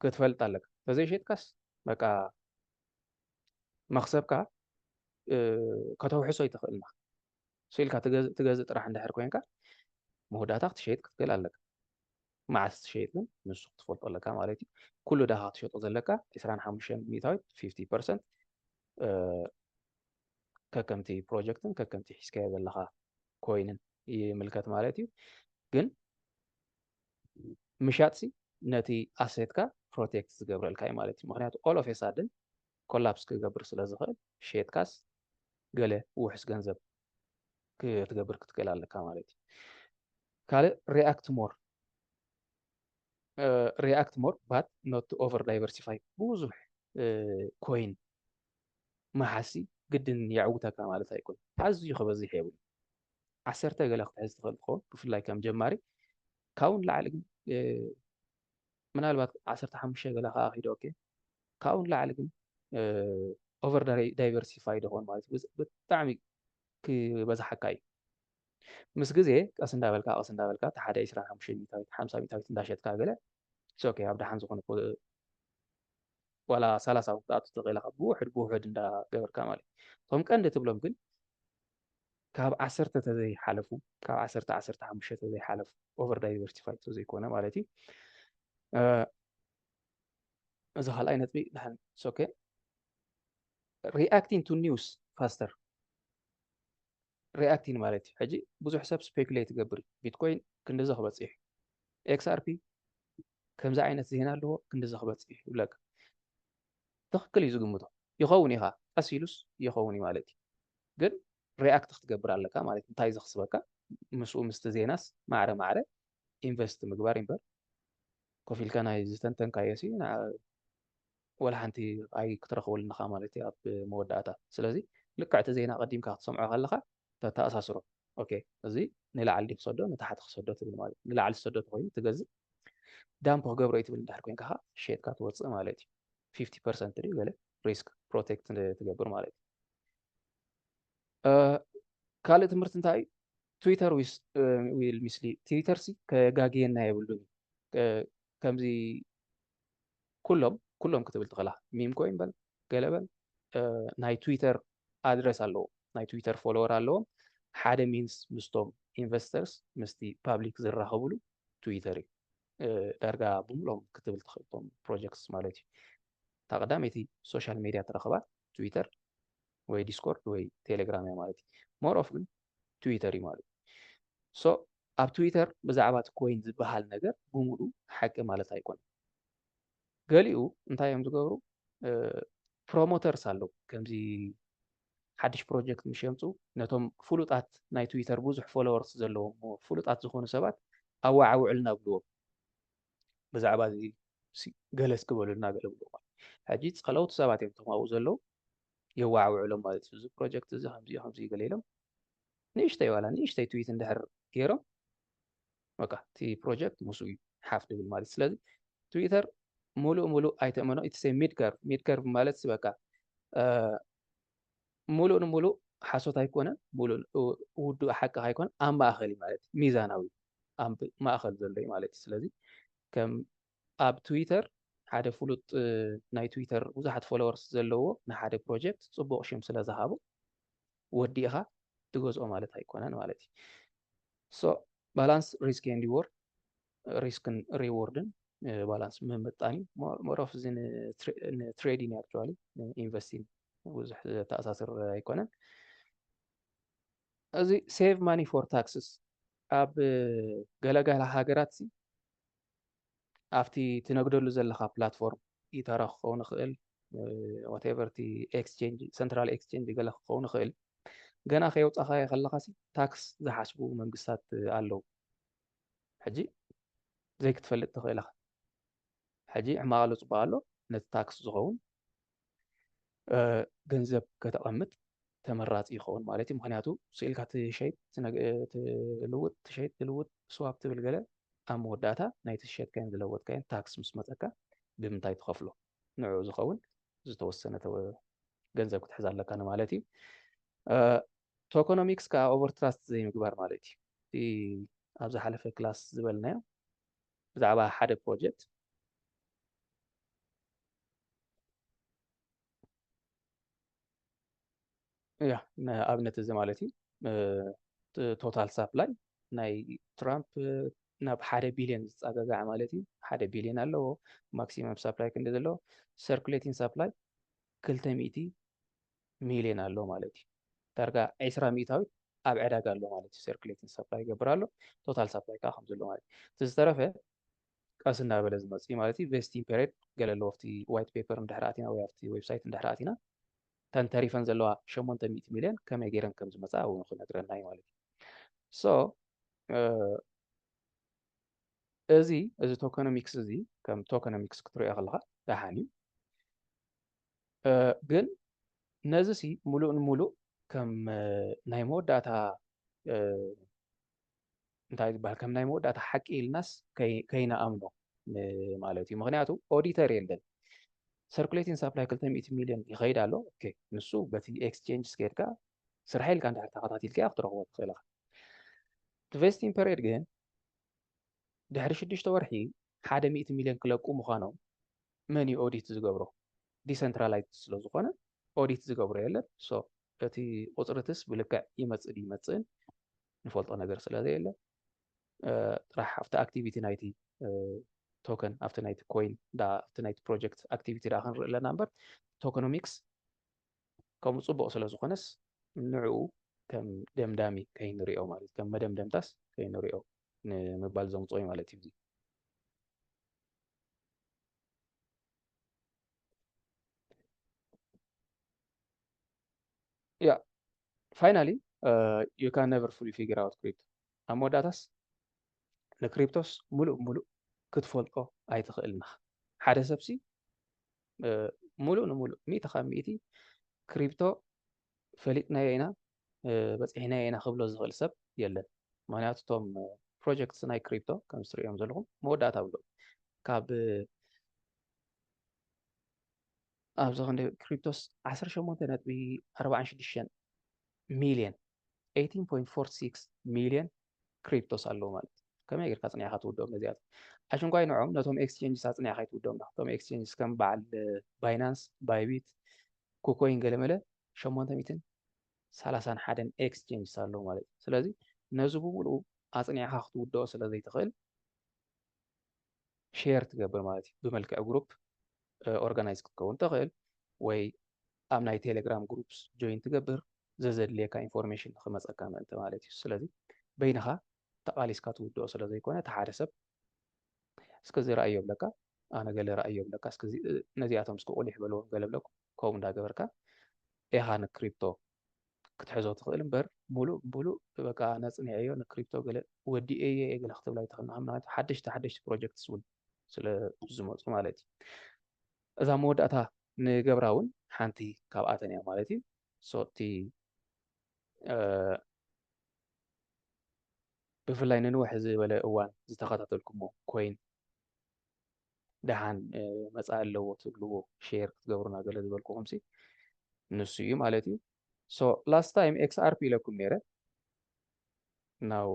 ክትፈልጥ ኣለካ ተዘይሸጥካስ በቃ መክሰብካ ከተውሕሶ ይትኽእልና ስኢልካ ትገዝእ ጥራሕ እንድሕር ኮይንካ መወዳእታ ክትሸይጥ ክትክእል ኣለካ መዓስ ትሸይጥ ግን ንሱ ክትፈልጦ ኣለካ ማለት እዩ ኩሉ ዳኻ ክትሸጦ ዘለካ 25 ሚእታዊት 50% ከከምቲ ፕሮጀክትን ከከምቲ ሒዝካዮ ዘለኻ ኮይንን ይምልከት ማለት እዩ ግን ምሻጥሲ ነቲ ኣሴትካ ፕሮቴክት ዝገብረልካ እዩ ማለት እዩ ምክንያቱ ኦል ኦፍ ሳድን ኮላፕስ ክገብር ስለ ዝኽእል ሸየጥካስ ገለ ውሕስ ገንዘብ ክትገብር ክትክእል ኣለካ ማለት እዩ ካልእ ሪኣክት ሞር ባት ኖት ኦቨር ዳይቨርሲፋይ ብዙሕ ኮይን መሓሲ ግድን የዕውተካ ማለት ኣይኮን ኣዝዩ ክበዝሕ የብሉ 10 ገለ ክትሕዝ ትኽእል ትኸውን ብፍላይ ከም ጀማሪ ካብኡን ላዕሊ ግን ምናልባት 15 ገለ ከዓ ኺዶ ኦኬ ካብኡን ላዕሊ ግን ኦቨር ዳይቨርሲፋይድ ይኾን ማለት እዩ ብጣዕሚ ክበዝሓካ እዩ ምስ ግዜ ቀስ እንዳበልካ እቲ ሓደ 25 ሚታዊት 50 ሚታዊት እንዳሸጥካ ገለ ኦኬ ኣብ ድሓን ዝኾነ ዋላ 30 ክትኣቱ ትኽእል ኢኻ ብውሕድ እንዳገበርካ ማለት እዩ እቶም ቀንዲ ትብሎም ግን ካብ 10 ተዘይሓለፉ ካብ 15 ተዘይሓለፉ ኦቨር ዳይቨርሲፋይድ ተዘይኮነ ማለት እዩ እዚ ካልኣይ ነጥቢ ድሓን ኦኬ ሪኣክቲንግ ቱ ኒውስ ፋስተር ሪኣክቲንግ ማለት እዩ ሕጂ ብዙሕ ሰብ ስፔኩሌት ይገብር ቢትኮይን ክንዲዚ ክበፅሕ ኤክስኣርፒ ከምዚ ዓይነት ዜና ኣለዎ ክንዲዚ ክበፅሕ ይብለካ ትኽክል እዩ ዝግምቶ ይኸውን ኢኻ ቀስ ኢሉስ ይኸውን እዩ ማለት እዩ ግን ሪኣክት ክትገብር ኣለካ ማለት እንታይ ዘኽስበካ ምስኡ ምስቲ ዜናስ ማዕረ ኢንቨስት ምግባር እምበር ኮፍ ኢልካ ናይ ዝተንተንካዮሲ ወላ ሓንቲ ኣይ ክትረኽበሉንኻ ማለት እዩ ኣብ መወዳእታ ስለዚ ልክዕ እቲ ዜና ቀዲምካ ክትሰምዖ ከለኻ ተኣሳስሮ ኦኬ እዚ ንላዕሊ ክሰዶ ንታሕቲ ክሰዶ ትብል ማለት እዩ ንላዕሊ ዝሰዶ ተኮይኑ ትገዝእ ዳምፕ ክገብሮ እዩ ትብል እንድሕር ኮንካ ሸየጥካ ትወፅእ ማለት እዩ 50% ድዩ ገለ ሪስክ ፕሮቴክት ትገብር ማለት እዩ ካልእ ትምህርቲ እንታይ ትዊተር ዊል ሚስሊ ትዊተር ሲ ከጋግየና የብሉን ከምዚ ኩሎም ክትብል ትኽእላ ሚም ኮይን በል ገለ በል ናይ ትዊተር ኣድረስ ኣለዎ ናይ ትዊተር ፎሎወር ኣለዎም ሓደ ሚንስ ምስቶም ኢንቨስተርስ ምስቲ ፓብሊክ ዝራኸብሉ ትዊተር እዩ ዳርጋ ብምሎም ክትብል ትኽእልቶም ፕሮጀክትስ ማለት እዩ እታ ቀዳመይቲ ሶሻል ሚድያ ትረኽባ ትዊተር ወይ ዲስኮርድ ወይ ቴሌግራም እያ ማለት እዩ ሞር ኦፍ ግን ትዊተር እዩ ማለት እዩ ሶ ኣብ ትዊተር ብዛዕባ እቲ ኮይን ዝበሃል ነገር ብምሉእ ሓቂ ማለት ኣይኮነን ገሊኡ እንታይ እዮም ዝገብሩ ፕሮሞተርስ ኣለዉ ከምዚ ሓድሽ ፕሮጀክት ምስ የምፁ ነቶም ፍሉጣት ናይ ትዊተር ብዙሕ ፎሎወርስ ዘለዎም ፍሉጣት ዝኾኑ ሰባት ኣዋዓውዕልና ብልዎም ብዛዕባ እዚ ገለስ ክበሉልና ገለ ብልዎ ሕጂ ፀለውቲ ሰባት እዮም እቶም ኣብኡ ዘለዉ የዋዓውዕሎም ማለት እዩ እዚ ፕሮጀክት እዚ ከምዚ ገለ ኢሎም ንእሽተይ ትዊት እንድሕር ገይሮም በቃ እቲ ፕሮጀክት ምስኡ እዩ ሓፍ ድብል ማለት ስለዚ ትዊተር ሙሉእ ኣይተእመኖ እቲ ሚድ ከርቭ ማለት በቃ ሙሉእ ንሙሉእ ሓሶት ኣይኮነ ሙሉእ ውዱእ ሓቂ ኣይኮነ ኣብ ማእኸል እዩ ማለት እዩ ሚዛናዊ ኣብ ማእኸል ዘሎ እዩ ማለት እዩ ስለዚ ከም ኣብ ትዊተር ሓደ ፍሉጥ ናይ ትዊተር ብዙሓት ፎሎወርስ ዘለዎ ንሓደ ፕሮጀክት ፅቡቕ ሽም ስለ ዝሃቦ ወዲእኻ ትገዝኦ ማለት ኣይኮነን ማለት እዩ ሶ ባላንስ ሪስክ ኤንድ ሪዎርድ ሪስክን ሪዎርድን ባላንስ ምምጣን እዩ ሞሮፍ እዚ ንትሬዲንግ ኣክቹዋሊ ኢንቨስቲንግ ብዙሕ ተኣሳስር ኣይኮነን እዚ ሴቭ ማኒ ፎር ታክስስ ኣብ ገለገላ ሃገራት ኣብቲ ትነግደሉ ዘለካ ፕላትፎርም ኢተራ ክኸውን ይኽእል ዋትኤቨር እቲ ኤክስቼንጅ ሰንትራል ኤክስቼንጅ ገለ ክኸውን ይኽእል ገና ከየውፃኻዮ ከለካ ታክስ ዝሓስቡ መንግስታት ኣለዉ ሕጂ ዘይክትፈልጥ ትኽእል ኢኻ ሕጂ ሕማቕ ኣሎ ፅቡቅ ኣሎ ነቲ ታክስ ዝኸውን ገንዘብ ከተቐምጥ ተመራፂ ይኸውን ማለት እዩ ምክንያቱ ስኢልካ ትሸይጥ ትልውጥ ስዋፕ ትብል ገለ ኣብ መወዳእታ ናይቲ ዝሸጥካዮን ዝለወጥካዮን ታክስ ምስ መፀካ ብምንታይ ትኸፍሎ ንዕኡ ዝኸውን ዝተወሰነ ገንዘብ ክትሕዝ ኣለካ ማለት እዩ ቶኮኖሚክስ ከዓ ኦቨርትራስት ዘይምግባር ማለት እዩ ኣብ ዝሓለፈ ክላስ ዝበልናዮ ብዛዕባ ሓደ ፕሮጀክት ንኣብነት እዚ ማለት እዩ ቶታል ሳፕላይ ናይ ትራምፕ ናብ 1 ቢልዮን ዝፀጋጋዕ ማለት እዩ 1 ቢልዮን ኣለዎ ማክሲመም ሳፕላይ ክንዲ ዘለዎ ሰርኩሌቲንግ ሳፕላይ 200 ሚሊዮን ኣሎ ማለት እዩ ዳርጋ 20 ሚእታዊት ኣብ ዕዳጋ ኣሎ ማለት እዩ ሰርኩሌቲንግ ሰፕላይ ይገብር ኣሎ ቶታል ሰፕላይ ከዓ ከምዘሎ ማለት እዩ እቲ ዝተረፈ ቀስ እናበለ ዝመፅእ ማለት እዩ ቬስቲንግ ፔሪድ ገለ ኣለዎ ኣብቲ ዋይት ፔፐር እንድሕር ኣቲና ወይ ኣብቲ ዌብሳይት እንድሕር ኣቲና ተን ተሪፈን ዘለዋ 800 ሚልዮን ከመይ ገይረን ከም ዝመፃ እውን ክነግረና እዩ ማለት እዩ ሶ እዚ ቶከኖሚክስ እዚ ከም ቶከኖሚክስ ክትሪኦ ከለካ ደሓን እዩ ግን ነዚ ሲ ሙሉእ ንሙሉእ ከም ናይ መወዳእታ እንታይ ዝበሃል ከም ናይ መወዳእታ ሓቂ ኢልናስ ከይነኣምኖ ማለት እዩ ምክንያቱ ኦዲተር የለን ሰርኩሌቲንግ ሳፕላይ 200 ሚልዮን ይኸይድ ኣሎ ኦኬ ንሱ በቲ ኤክስቼንጅ ስኬድካ ስራሕ ኢልካ እንድሕር ተኸታቲልካ ክትረኽቦ ትኽእል ኢኻ እቲ ቬስቲንግ ፔሪድ ግን ድሕሪ 6 ወርሒ 100 ሚልዮን ክለቁ ምዃኖም መን እዩ ኦዲት ዝገብሮ ዲሰንትራላይዝድ ስለ ዝኾነ ኦዲት ዝገብሮ የለን ሶ እቲ ቁፅርትስ ብልክዕ ይመፅእ ይመፅእን ንፈልጦ ነገር ስለ ዘየለ ጥራሕ ኣብቲ ኣክቲቪቲ ናይቲ ቶከን ኣብቲ ናይቲ ኮይን ኣብቲ ናይቲ ፕሮጀክት ኣክቲቪቲ ዳ ክንርኢ ኣለና እምበር ቶከኖሚክስ ከምኡ ፅቡቅ ስለ ዝኾነስ ንዕኡ ከም ደምዳሚ ከይንሪኦ ማለት ከም መደምደምታስ ከይንሪኦ ንምባል ዘምፅኦ ማለት እዩ ያ ፋይናሊ you can never fully figure out crypto ኣብ መወዳእታስ ንክሪፕቶስ ሙሉእ ሙሉእ ክትፈልጦ ኣይትኽእልና ሓደ ሰብሲ ሙሉእ ንሙሉእ 100 ካብ 100 ክሪፕቶ ፈሊጥናዮ ኢና በፂሕናዮ ኢና ክብሎ ዝኽእል ሰብ የለን ምክንያቱ እቶም ፕሮጀክትስ ናይ ክሪፕቶ ከም ዝትሪኦም ዘለኹም መወዳእታ ብሎ ካብ ኣብዚ ክንደይ ክሪፕቶስ 18.46 ሚልዮን 18.46 ሚልዮን ክሪፕቶስ ኣለዎ ማለት ከመይ ጌርካ ፅኒዕካ ትውድኦም ነዚኣቶም ኣሽንኳይ ንዖም ነቶም ኤክስቼንጅስ ኣፅኒዕካ ይትውድኦም እቶም ኤክስቼንጅስ ከም በዓል ባይናንስ ባይቢት ኩኮይን ገለመለ 831 ኤክስቼንጅስ ኣለዎ ማለት እዩ ስለዚ ነዚ ብምሉኡ ኣፅኒዕካ ክትውድኦ ስለ ዘይትኽእል ሼር ትገብር ማለት እዩ ብመልክዕ ግሩፕ ኦርጋናይዝ ክትከውን ትኽእል ወይ ኣብ ናይ ቴሌግራም ግሩፕስ ጆይን ትገብር ዘዘድልየካ ኢንፎርሜሽን ንክመፀካ ምእንቲ ማለት እዩ ስለዚ በይንኻ ተቃሊስካ ትውድኦ ስለ ዘይኮነ እቲ ሓደ ሰብ እስከዚ ረኣዮ ብለካ ኣነ ገለ ረኣዮ ብለካ እስከዚ ነዚኣቶም እስኪ ቁልሕ በልዎም ገለ ብለኩም ከምኡ እንዳገበርካ ኢኻ ንክሪፕቶ ክትሕዞ ትኽእል እምበር ሙሉእ ሙሉእ በቃ ነፅኒዐዮ ንክሪፕቶ ገለ ወዲአየ ገለ ክትብላ ኣይትኽእልና ምክንያቱ ሓደሽቲ ፕሮጀክትስ እውን ስለ ዝመፁ ማለት እዩ እዛ መወዳእታ ንገብራ እውን ሓንቲ ካብኣተን እያ ማለት እዩ ሶቲ ብፍላይ ንንውሕ ዝበለ እዋን ዝተኸታተልኩሞ ኮይን ደሓን መፃ ኣለዎ ትብልዎ ሼር ክትገብሩና ገለ ዝበልኩኹም ሲ ንሱ እዩ ማለት እዩ ሶ ላስት ታይም ኤክስኣርፒ ኢለኩም ነይረ ናው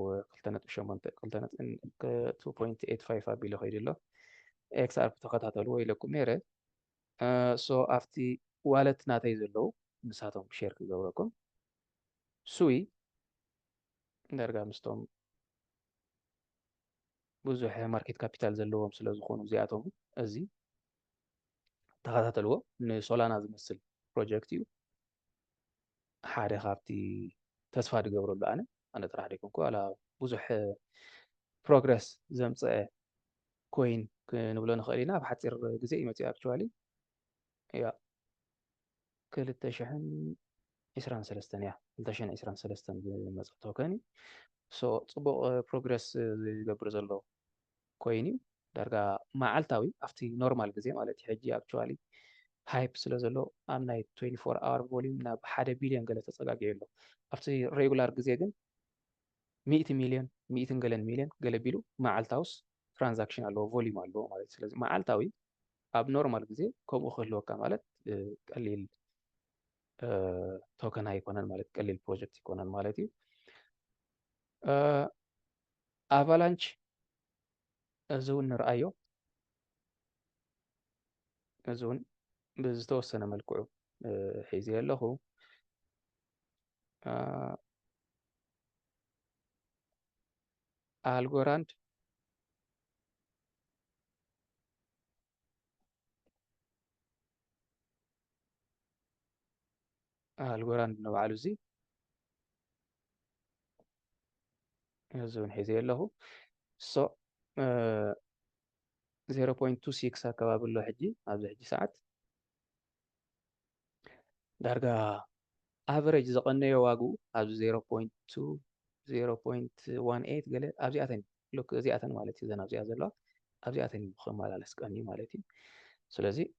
2.85 ኣቢሉ ኸይዱ ኣሎ ኤክስኣርፒ ተኸታተልዎ ኢለኩም ነይረ ሶ ኣብቲ ዋለት ናተይ ዘለዉ ንሳቶም ሼር ክገብረኩም ሱይ ዳርጋ ምስቶም ብዙሕ ማርኬት ካፒታል ዘለዎም ስለ ዝኾኑ እዚኣቶም እዚ ተኸታተልዎ ንሶላና ዝመስል ፕሮጀክት እዩ ሓደ ካብቲ ተስፋ ድገብረሉ ኣነ ጥራሕ ደይኮንኩ ዋላ ብዙሕ ፕሮግረስ ዘምፅአ ኮይን ክንብሎ ንኽእል ኢና ኣብ ሓፂር ግዜ እዩ መፅኡ ኣክቹዋሊ ያ 2023 እያ 2023 ዝመፅእ ቶከን እዩ ሶ ፅቡቅ ፕሮግረስ ዝገብር ዘሎ ኮይን እዩ ዳርጋ መዓልታዊ ኣብቲ ኖርማል ግዜ ማለት እዩ ሕጂ ኣክቹዋሊ ሃይፕ ስለ ዘሎ ኣብ ናይ 24 ኣወር ቮሊዩም ናብ 1 ቢልዮን ገለ ተፀጋጊዑ ኣሎ ኣብቲ ሬጉላር ግዜ ግን 100 ሚልዮን 100 ገለን ሚልዮን ገለ ቢሉ መዓልታውስ ትራንዛክሽን ኣለዎ ቮሊዩም ኣለዎ ማለት እዩ ስለዚ መዓልታዊ ኣብ ኖርማል ግዜ ከምኡ ክህልወካ ማለት ቀሊል ቶከን ኣይኮነን ማለት ቀሊል ፕሮጀክት ይኮነን ማለት እዩ ኣቫላንች እዚ እውን ንርአዮ እዚ እውን ብዝተወሰነ መልክዑ ሒዘ ኣለኹ ኣልጎራንድ الجوراند نبعلو زي يزون حيزي له سو 0.26 أكباب له حجي أبز حجي ساعات درجة average زقنية واجو أبز 0.2 0.18 قال أبزي أثني لوك زي أثني مالتي زين أبزي أزلا أبزي أثني مخمل على سكاني مالتي سلازي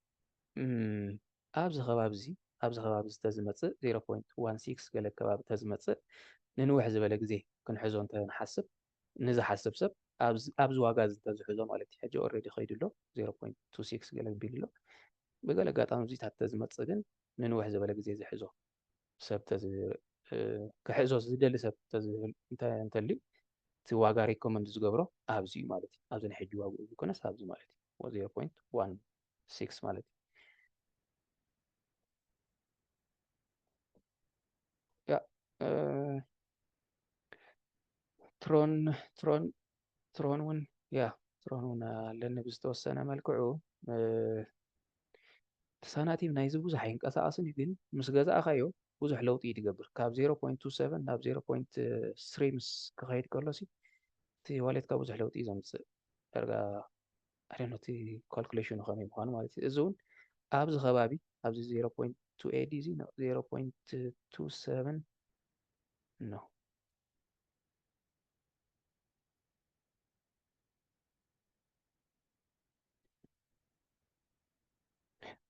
أبز خباب تزمت 0.16 قال كباب تزمت ننوح زبالة جزي كن حزون تنحسب نزا حسب سب أبز واجاز تزحزو مالتي حاجة already خيد له 0.26 قال بيلو بقول لك قطعة زيت حتى زمت صدق ننوح زبالة جزي زحزو سب تز كحزو زدل سب تز انت اللي تواجا ريكومند زجبره أبزي مالتي أبز نحج واجو بكون أبز مالتي و 0.16 مالتي يا أه... ترون ترون ترون ون يا ترون ون لأن بزتوسنا ملكعو تساناتي من عايز بوزح ينقصاصن ግን ምስ ገዛእኻዮ ብዙሕ ለውጢ ይትገብር ካብ 0.27 ናብ 0.3 ምስ ክኸይድ ከሎሲ እቲ ዋሌትካ ብዙሕ ለውጢ እዩ ዘምፅእ ዳርጋ ኣደኖ እቲ ካልኩሌሽኑ ከመይ ምዃኑ ማለት እዩ እዚ እውን ኣብዚ ከባቢ ኣብዚ 0.28 እዚ 0.27 ኖ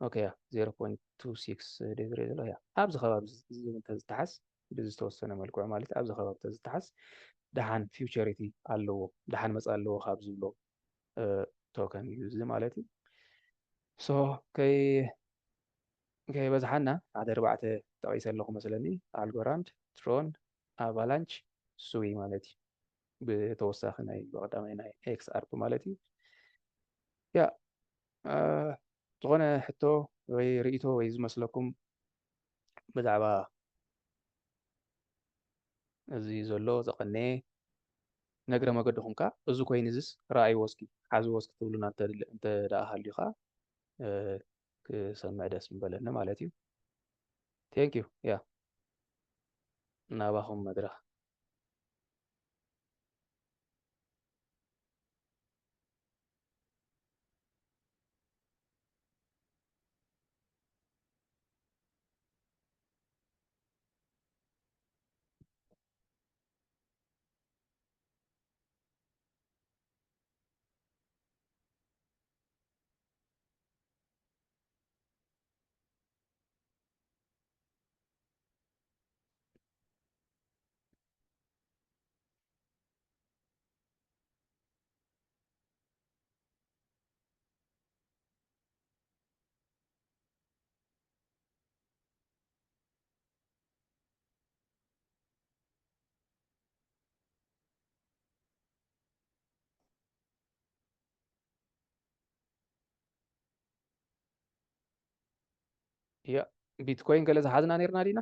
ኦኬ ያ 0.26 ዲግሪ ዘሎ ያ ኣብዚ ከባቢ እንተዝተሓስ ብዝተወሰነ መልክዑ ማለት ኣብዚ ከባቢ እንተዝተሓስ ደሓን ፊውቸሪቲ ኣለዎ ደሓን መፃ ኣለዎ ካብ ዝብሎ ቶከን እዩ እዚ ማለት እዩ ሶ ከይበዝሓና ሓደ ኣርባዕተ ጠቒሰ ኣለኹ መስለኒ ኣልጎራንድ ትሮን ኣቫላንች ሱዊ ማለት እዩ ብተወሳኺ ናይ ብቐዳማይ ናይ ኤክስ ኣርፕ ማለት እዩ ያ ዝኾነ ሕቶ ወይ ርእቶ ወይ ዝመስለኩም ብዛዕባ እዚ ዘሎ ዘቐነየ ነግረ መገድኹም ከ እዚ ኮይኑ ዝስ ረኣይ ወስኪ ሓዚ ወስኪ ትብሉና እንተ ደኣ ሃልዩኻ ክሰምዕ ደስ ምበለኒ ማለት እዩ ቴንክ ዩ ያ ናባኹም መድረኽ ያ ቢትኮይን ገለ ዝሓዝና ነርና ዲና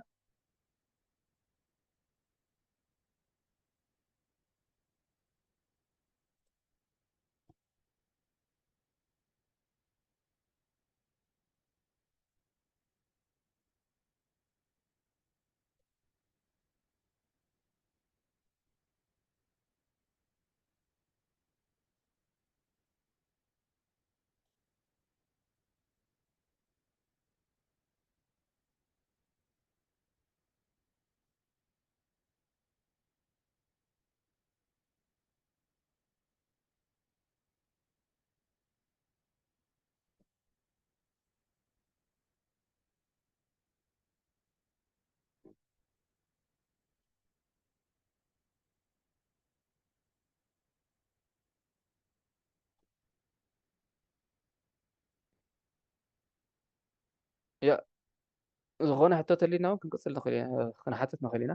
ያ ዝኾነ ሕቶ ተሊና እውን ክንቅፅል ንኽእል ኢና ክንሓትት ንኽእል ኢና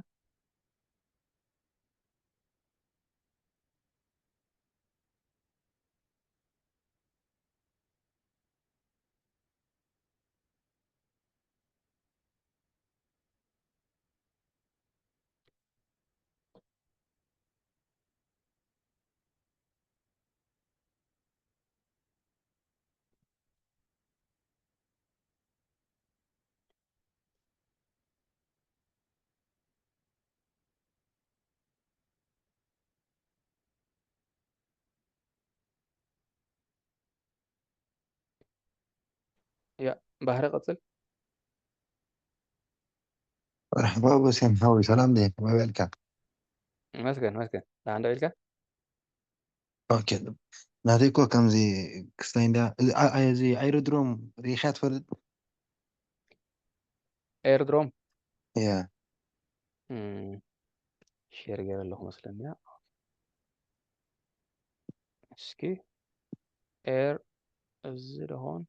يا ባህሪ قጽል مرحبا بس يا محاوي سلام ليك ما بالك መስገን ዳሓን ደው ኢልካ اوكي ناديكو كم زي كستين دا زي ايرودروم ريخات فرد ኤርድሮም يا ሼር ገይረ ኣለኹ መስለኒ እስኪ ኤር እዚ ደሆን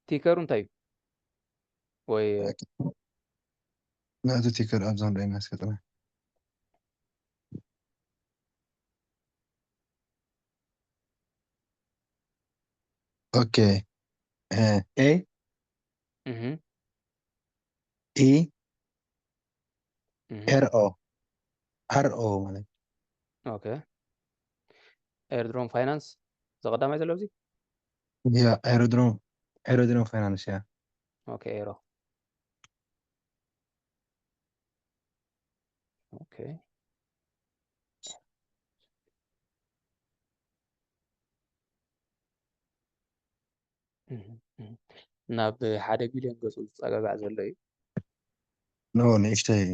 ቲከሩ እንታይ እዩ ወይ لا تتكر ابزون بين ناس كده اوكي اي اي ار او ار او ማለት ኦኬ ኤርድሮም ፋይናንስ ዘቐዳማይ ዘሎ እዚ يا ايرودروم فاينانس يا ኦኬ ኤሮ ኦኬ ናብ 1 ቢልዮን ገጹ ዝጸጋጋዕ ዘሎ እዩ نو نشتهي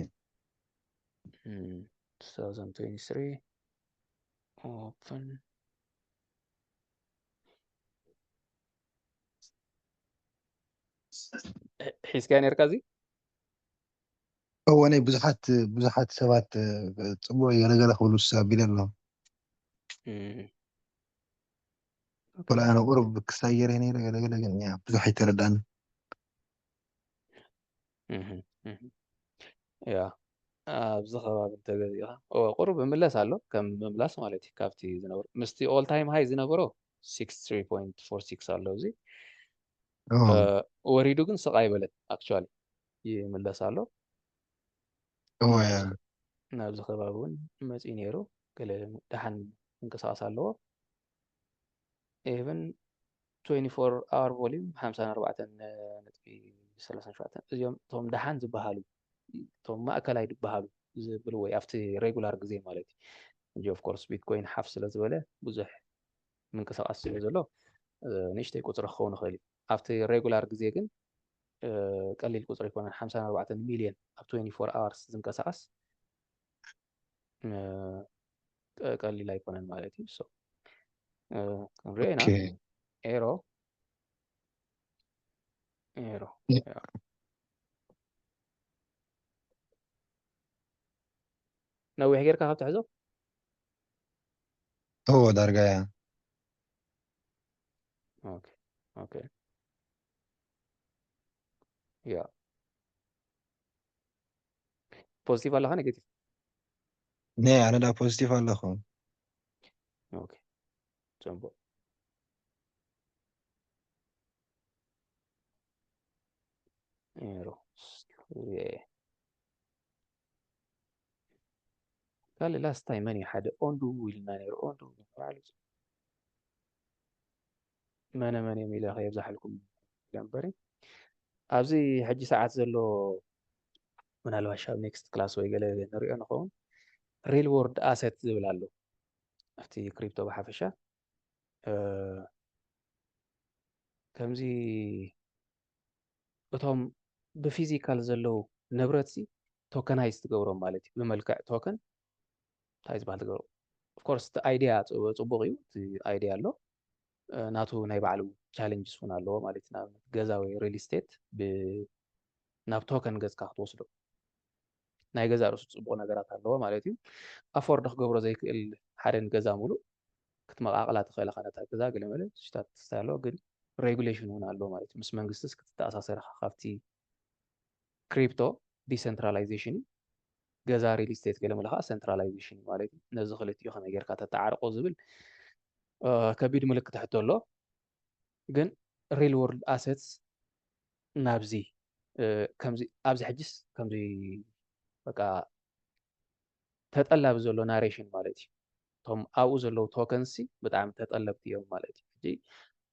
2023 open ሒዝካ ነርካ እዚ هو انا بزحات سبات ጽቡቅ ገለገለ ክብሉ ሰቢል ኣለዎ ولا انا قرب كساير هنا ገለገለ ግን ያ ብዙሕ ኣይተረዳእኒ ያ ኣብዚ ከባቢ እንተገዚእኻ ቁሩብ ምምለስ ኣሎ ከም ምምላስ ማለት እዩ ካብቲ ዝነበሩ ምስቲ ኦል ታይም ሃይ ዝነበሮ 63.46 ኣሎ እዚ ወሪዱ ግን ስቓ ይበለት ኣክቹዋሊ ይምለስ ኣሎ هو يا ናብዚ ከባቢ እውን መፂኡ ነይሩ ገለ ድሓን ምንቅስቓስ ኣለዎ ኢቨን 24 hour ቮሊዩም 54.37 እዚኦም እቶም ድሓን ዝበሃሉ እቶም ማእከላይ ዝበሃሉ ዝብል ወይ ኣብቲ ሬጉላር ግዜ ማለት እዩ እንጂ ኦፍ ኮርስ ቢትኮይን ሓፍ ስለ ዝበለ ብዙሕ ምንቅስቓስ ስለ ዘሎ ንእሽተይ ቁፅሪ ክኸውን ይኽእል እዩ ኣብቲ ሬጉላር ግዜ ግን ቀሊል ቁፅሪ ይኮነን 54 ሚልዮን ኣብ 24 hours ዝንቀሳቐስ ቀሊል ኣይኮነን ማለት እዩ ክንሪኦ ኢና ኤሮ ነዊሕ ጌርካ ካብ ትሕዞ هو ዳርጋ ያ ኦኬ ያ ፖዚቲቭ ኣለኻ ኔጌቲቭ ነ ኣነ ዳ ፖዚቲቭ ኣለኹ ኦኬ ፅቡቅ ኤሮ ካልእ ላስት ታይም መን እዩ ሓደ ኦንዱ ኢልና ነይሩ ኦንዱ ባዕሉ መነ እዮም ኢለ ከየብዛሓልኩም ገንበሪ ኣብዚ ሕጂ ሰዓት ዘሎ ምናልባሽ ኣብ ኔክስት ክላስ ወይ ገለ ንሪኦ ንኸውን ሪል ወርድ ኣሰት ዝብል ኣሎ ኣብቲ ክሪፕቶ ብሓፈሻ ከምዚ እቶም ብፊዚካል ዘለው ንብረት ቶከናይዝ ትገብሮም ማለት እዩ ብመልክዕ ቶከን እንታይ ዝበሃል ትገብሮ ኦፍኮርስ እቲ ኣይድያ ፅቡቅ እዩ እቲ ኣይድያ ኣሎ ናቱ ናይ ባዕሉ ቻሌንጅስ እውን ኣለዎ ማለት እዩ ንኣብነት ገዛ ወይ ሪል ስቴት ናብ ቶከን ገዝካ ክትወስዶ ናይ ገዛ ርእሱ ፅቡቅ ነገራት ኣለዎ ማለት እዩ ኣፎርድ ክገብሮ ዘይክእል ሓደን ገዛ ሙሉእ ክትመቃቅላ ትኽእል ኢኻ ነታ ገዛ ገለመለ ሽታት ኣለዎ ግን ሬጉሌሽን እውን ኣለዎ ማለት እዩ ምስ መንግስትስ ክትተኣሳሰር ኢኻ ካብቲ ክሪፕቶ ዲሰንትራላይዜሽን ገዛ ሪል ስቴት ገለመለ ከዓ ሰንትራላይዜሽን ማለት እዩ ነዚ ክልቲኡ ከመይ ጌርካ ተተዓርቆ ዝብል ከቢድ ምልክት ሕቶ ኣሎ ግን ሪል ወርልድ ኣሴትስ ናብዚ ከምዚ ኣብዚ ሕጂስ ከምዚ በቃ ተጠላቢ ዘሎ ናሬሽን ማለት እዩ እቶም ኣብኡ ዘለው ቶከንሲ ብጣዕሚ ተጠለብቲ እዮም ማለት እዩ ሕጂ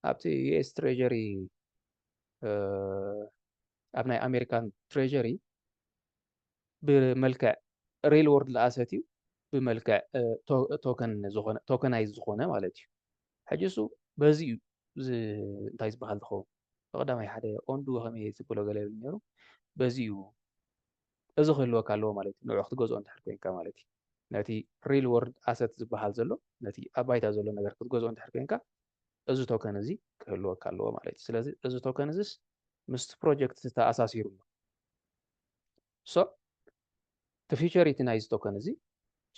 ኣብቲ ዩኤስ ትሬጀሪ ኣብ ናይ ኣሜሪካን ትሬጀሪ ብመልክዕ ሪል ወርልድ ኣሴት እዩ ብመልክዕ ቶከናይዝ ዝኾነ ማለት እዩ ሕጂ እሱ በዚ እንታይ ዝበሃል ዝኸውን ብቐዳማይ ሓደ ኦንዱ ከመይ ዝብሎ ገለ ይብል ነይሩ በዚ እዩ እዚ ክህልወካ ኣለዎ ማለት እዩ ንዑ ክትገዝኦ እንድሕር ኮንካ ማለት እዩ ነቲ ሪል ወርልድ ኣሰት ዝበሃል ዘሎ ነቲ ኣብ ባይታ ዘሎ ነገር ክትገዝኦ እንድሕር ኮንካ እዚ ቶከን እዚ ክህልወካ ኣለዎ ማለት እዩ ስለዚ እዚ ቶከን እዚስ ምስቲ ፕሮጀክት ተኣሳሲሩ ኣሎ ሶ እቲ ፊቸሪቲ ናይዚ ቶከን እዚ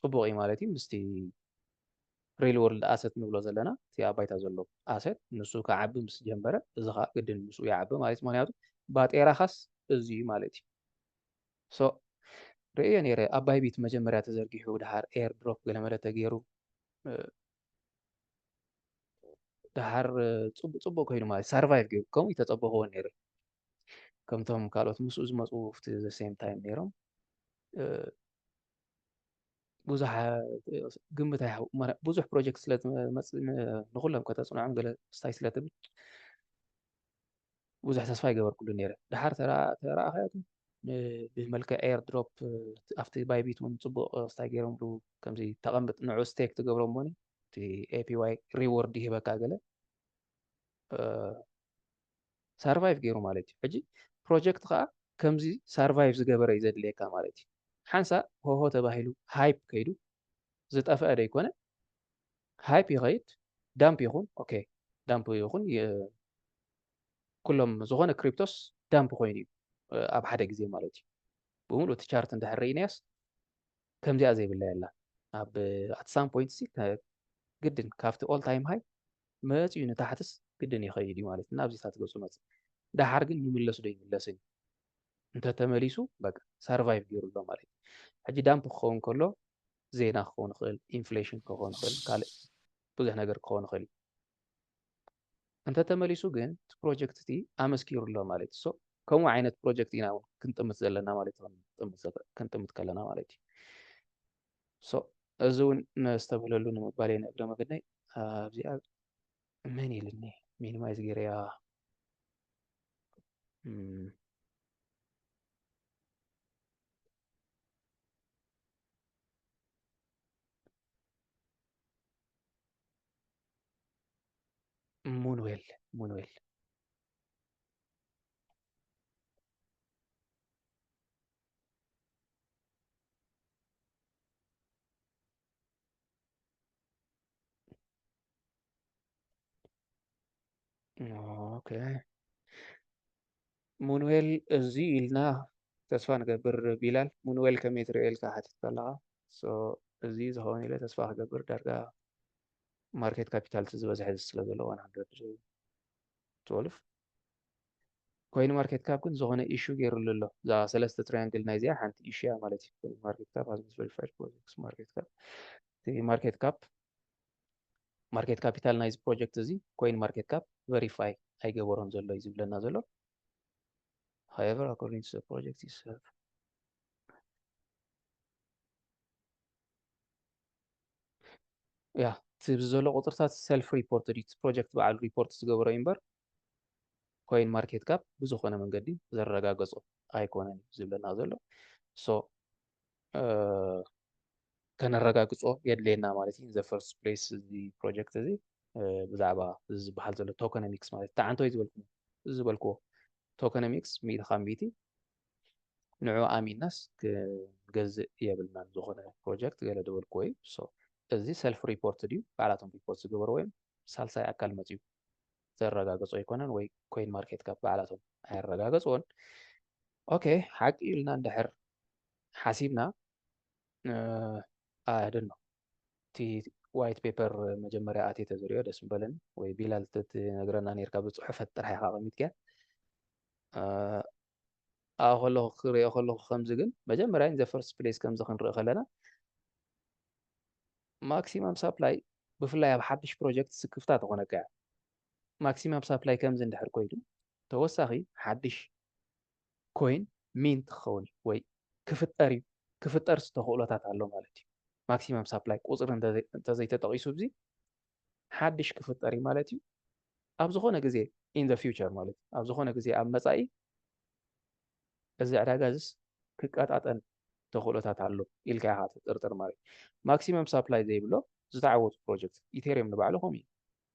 ፅቡቅ እዩ ማለት እዩ ምስቲ ሪል ወርልድ ኣሰት ንብሎ ዘለና እቲ ኣብ ባይታ ዘሎ ኣሰት ንሱ ክዓቢ ምስ ጀመረ እዚ ከዓ ግድን ንሱ ይዓቢ ማለት እዩ ምክንያቱ ባጤራኻስ እዚ እዩ ማለት እዩ ሶ ርእዮ ነይረ ኣብ ባይቢት መጀመርያ ተዘርጊሑ ድሓር ኤር ድሮፕ ገለመለ ተገይሩ ድሓር ፅቡቅ ኮይኑ ማለት ሰርቫይቭ ገይሩ ከምኡ ተፀበኽዎ ነይረ ከምቶም ካልኦት ምስኡ ዝመፁ ፍቲ ዘ ሴም ታይም ነይሮም ብዙሕ ግምት ብዙሕ ፕሮጀክት ስለትመፅእ ንኩሎም ከተፅንዖም ገለ ስታይ ስለትብል ብዙሕ ተስፋ ይገበርኩሉ ነይረ ድሓር ተረኣኻያቱ ብመልክዕ ኤር ድሮፕ ኣብቲ ባይቢት እውን ፅቡቅ ስታይ ገይሮምሉ ከምዚ ተቐምጥ ንዑ ስቴክ ትገብሮ እሞኒ እቲ ኤፒዋይ ሪዎርድ ይህበካ ገለ ሰርቫይቭ ገይሩ ማለት እዩ ሕጂ ፕሮጀክት ከዓ ከምዚ ሰርቫይቭ ዝገበረ እዩ ዘድልየካ ማለት እዩ ሓንሳ ሆሆ ተባሂሉ ሃይፕ ከይዱ ዝጠፍአ ዶ ይኮነ ሃይፕ ይኸይድ ዳምፕ ይኹን ኦኬ ዳምፕ ይኹን ኩሎም ዝኾነ ክሪፕቶስ ዳምፕ ኮይኑ እዩ ኣብ ሓደ ግዜ ማለት እዩ ብምሉእ እቲ ቻርት እንድሕር ርኢናያስ ከምዚኣ ዘይብላ የላ ኣብ ኣት ሳም ፖይንት ሲ ግድን ካብቲ ኦል ታይም ሃይ መፂኡ ንታሕትስ ግድን ይኸይድ እዩ ማለት ናብዚታት ገፁ መፅእ ዳሓር ግን ይምለሱ ዶ ይምለስን እንተተመሊሱ በቃ ሰርቫይቭ ገይሩ ኣሎ ማለት እዩ ሕጂ ዳምፕ ክኸውን ከሎ ዜና ክኸውን ይኽእል ኢንፍሌሽን ክኸውን ይኽእል ካልእ ብዙሕ ነገር ክኸውን ይኽእል እንተተመሊሱ ግን እቲ ፕሮጀክት እቲ ኣመስኪሩ ኣሎ ማለት እዩ ሶ ከምኡ ዓይነት ፕሮጀክት ኢና እውን ክንጥምት ዘለና ማለት ክንጥምት ከለና ማለት እዩ ሶ እዚ እውን ዝተብህለሉ ንምባል እየ ንእግረ መገድናይ ኣብዚኣ መን ኢልኒ ሚኒማይዝ ገይረያ ሙንዌል ኦኬ ሙንዌል እዚ ኢልና ተስፋ ንገብር ቢላል ሙንዌል ከመይ ትሪኦ ኢልካ ሓቲት ከለኻ እዚ ዝኸውን ኢለ ተስፋ ክገብር ዳርጋ ማርኬት ካፒታል ዝበዝሐ ስለ ዘለዎ 112 ኮይን ማርኬት ካፕ ግን ዝኾነ ኢሹ ገይሩሉ ኣሎ እዛ ሰለስተ ትራያንግል ናይ እዚኣ ሓንቲ ኢሹ እያ ማለት እዩ ማርኬት ካፕ has been verified projects ማርኬት ካፒታል ናይዚ ፕሮጀክት እዚ ኮይን ማርኬት ካፕ ቨሪፋይ ኣይገበሮን ዘሎ እዩ ዝብለና ዘሎ however according to the project itself ያ እቲ ዘሎ ቁፅርታት ሰልፍ ሪፖርትድ እዩ ፕሮጀክት በዓሉ ሪፖርት ዝገበሮ እዩ እምበር ኮይን ማርኬት ካፕ ብዝኾነ መንገዲ ዘረጋገፆ ኣይኮነን ዝብለና ዘሎ ሶ ከነረጋግፆ የድልየና ማለት እዩ ዘ ፈርስት ፕሌስ እዚ ፕሮጀክት እዚ ብዛዕባ ዝበሃል ዘሎ ቶከኖሚክስ ማለት ተዓንቶ ዝበልኩ ዝበልክዎ ቶከኖሚክስ ሚኢቲ ካብ ሚኢቲ ንዑ ኣሚናስ ክገዝእ የብልናን ዝኾነ ፕሮጀክት ገለ ደበልክዎ እዩ ሶ እዚ ሰልፍ ሪፖርትድ እዩ ባዕላቶም ሪፖርት ዝገበርዎ እዮም ሳልሳይ ኣካል መፅኡ ዘረጋገፆ ኣይኮነን ወይ ኮይን ማርኬት ካፕ ባዕላቶም ኣየረጋገፅዎን ኦኬ ሓቂ ኢልና እንድሕር ሓሲብና ኣደኖ እቲ ዋይት ፔፐር መጀመርያ ኣትየ ተዘሪዮ ደስ ምበለኒ ወይ ቢላል ትነግረና ነርካ ብፅሑፈት ጥራሕ ኢኻ ቀሚጥካ ኣብ ከለኹ ክሪኦ ከለኹ ከምዚ ግን መጀመርያ ዘ ፈርስት ፕሌስ ከምዚ ክንርኢ ከለና ማክሲመም ሳፕላይ ብፍላይ ኣብ ሓድሽ ፕሮጀክት ስክፍታ ተኾነካ እያ ማክሲመም ሳፕላይ ከምዚ እንድሕር ኮይኑ ተወሳኺ ሓድሽ ኮይን ሚንት ክኸውን ወይ ክፍጠር እዩ ክፍጠር ዝተኽእሎታት ኣሎ ማለት እዩ ማክሲመም ሳፕላይ ቁፅሪ እንተዘይተጠቒሱ ብዚ ሓድሽ ክፍጠር እዩ ማለት እዩ ኣብ ዝኾነ ግዜ ኢን ዘ ፊውቸር ማለት እዩ ኣብ ዝኾነ ግዜ ኣብ መጻኢ እዚ ዕዳጋ እዚስ ክቀጣጠን ተኽእሎታት ኣሎ ኢልካ ኢኻ ትጥርጥር ማለት እዩ ማክሲመም ሳፕላይ ዘይብሎ ዝተዓወቱ ፕሮጀክት ኢቴሪየም ንባዕሉ ከምኡ እዩ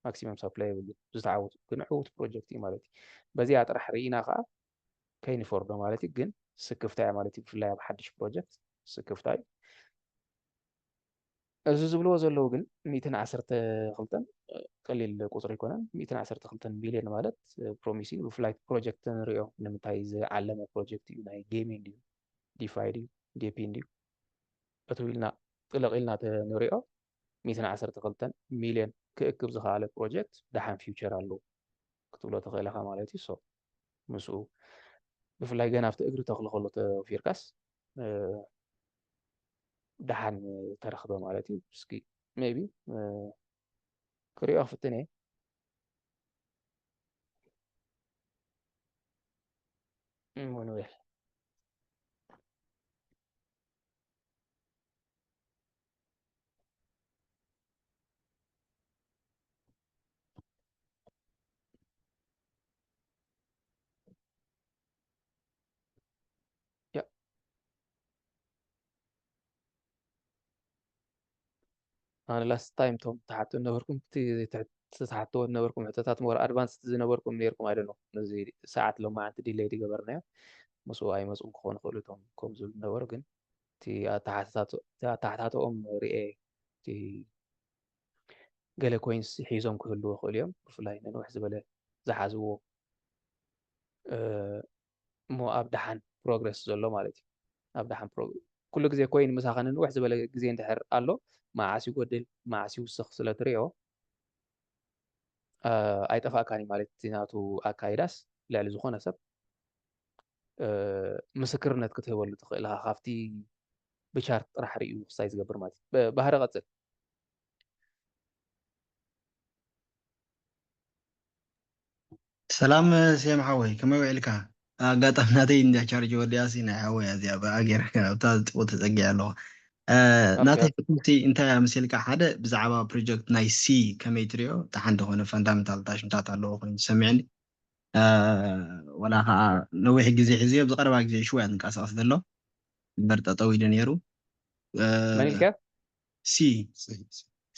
ማክሲመም ሰፕላይ ዝተዓወቱ ግን ዕዉት ፕሮጀክት እዩ ማለት እዩ በዚኣ ጥራሕ ርኢና ከዓ ከይንፈርዶ ማለት እዩ ግን ስክፍታ እያ ማለት እዩ ብፍላይ ኣብ ሓድሽ ፕሮጀክት ስክፍታ እዩ እዚ ዝብልዎ ዘለዉ ግን 112 ቀሊል ቁፅሪ ኣይኮነን 112 ሚልዮን ማለት ፕሮሚስ እዩ ብፍላይ ፕሮጀክት ንሪኦ ንምንታይ ዝዓለመ ፕሮጀክት እዩ ናይ ጌሚንግ ድዩ ዲፋይ ድዩ ዴፒን ድዩ እቱ ኢልና ጥልቕ ኢልና ንሪኦ 112 ሚልዮን ክእክብ ዝኸኣለ ፕሮጀክት ደሓን ፊውቸር ኣለዎ ክትብሎ ትኽእል ኢኻ ማለት እዩ ሶ ምስኡ ብፍላይ ገና ኣብቲ እግሪ ተኽሊ ከሎ ተወፊርካስ ደሓን ተረኽበ ማለት እዩ እስኪ ሜቢ ክሪኦ ክፍትን እየ ሞኑዌል ያ ኣነ ላስት ታይም ቶም ተሓቶ ነበርኩም ተሓትዎ ነበርኩም ሕቶታት ሞር ኣድቫንስድ ዝነበርኩም ነርኩም ኣይደኖ ነዚ ሰዓት ሎማዓንቲ ዲሌይ ዝገበርናዮ ምስኡ ኣይመፁን ክኾኑ ክእሉ እቶም ከምኡ ዝብሉ ነበሩ ግን እቲ ኣተሓታትኦም ርኤ እቲ ገለ ኮይንስ ሒዞም ክህልዎ ክእሉ እዮም ብፍላይ ነንውሕ ዝበለ ዝሓዝዎ እሞ ኣብ ደሓን ፕሮግረስ ዘሎ ማለት እዩ ኣብ ደሓን ኩሉ ግዜ ኮይን ምሳኸ ንንውሕ ዝበለ ግዜ እንድሕር ኣሎ መዓስ ይጎድል መዓስ ይውስኽ ስለ ትሪኦ ኣይጠፋእካኒ ማለት እቲ ናቱ ኣካይዳስ ልዕሊ ዝኾነ ሰብ ምስክርነት ክትህበሉ ትኽእል ኢኻ ካብቲ ብቻርት ጥራሕ ርኢዩ ክሳይ ዝገብር ማለት እዩ ባህሪ ቀፅል ሰላም سيم حوي كما وعلك قاطع ناتي إن شارج ودي أسينا حوي هذه أبغى أجر بتاع وتسجل له ኦኬ ناتي كنتي أنت مثلك حدا بزعبا بروجكت ناي سي كميتريو تحند هنا فاندامنتال تاش متاع الله وين سمعني ولا نوح جزء حزيه بقرب جزء شوي عندك أساس دلو برتا طويل نيرو መን ኢልካ سي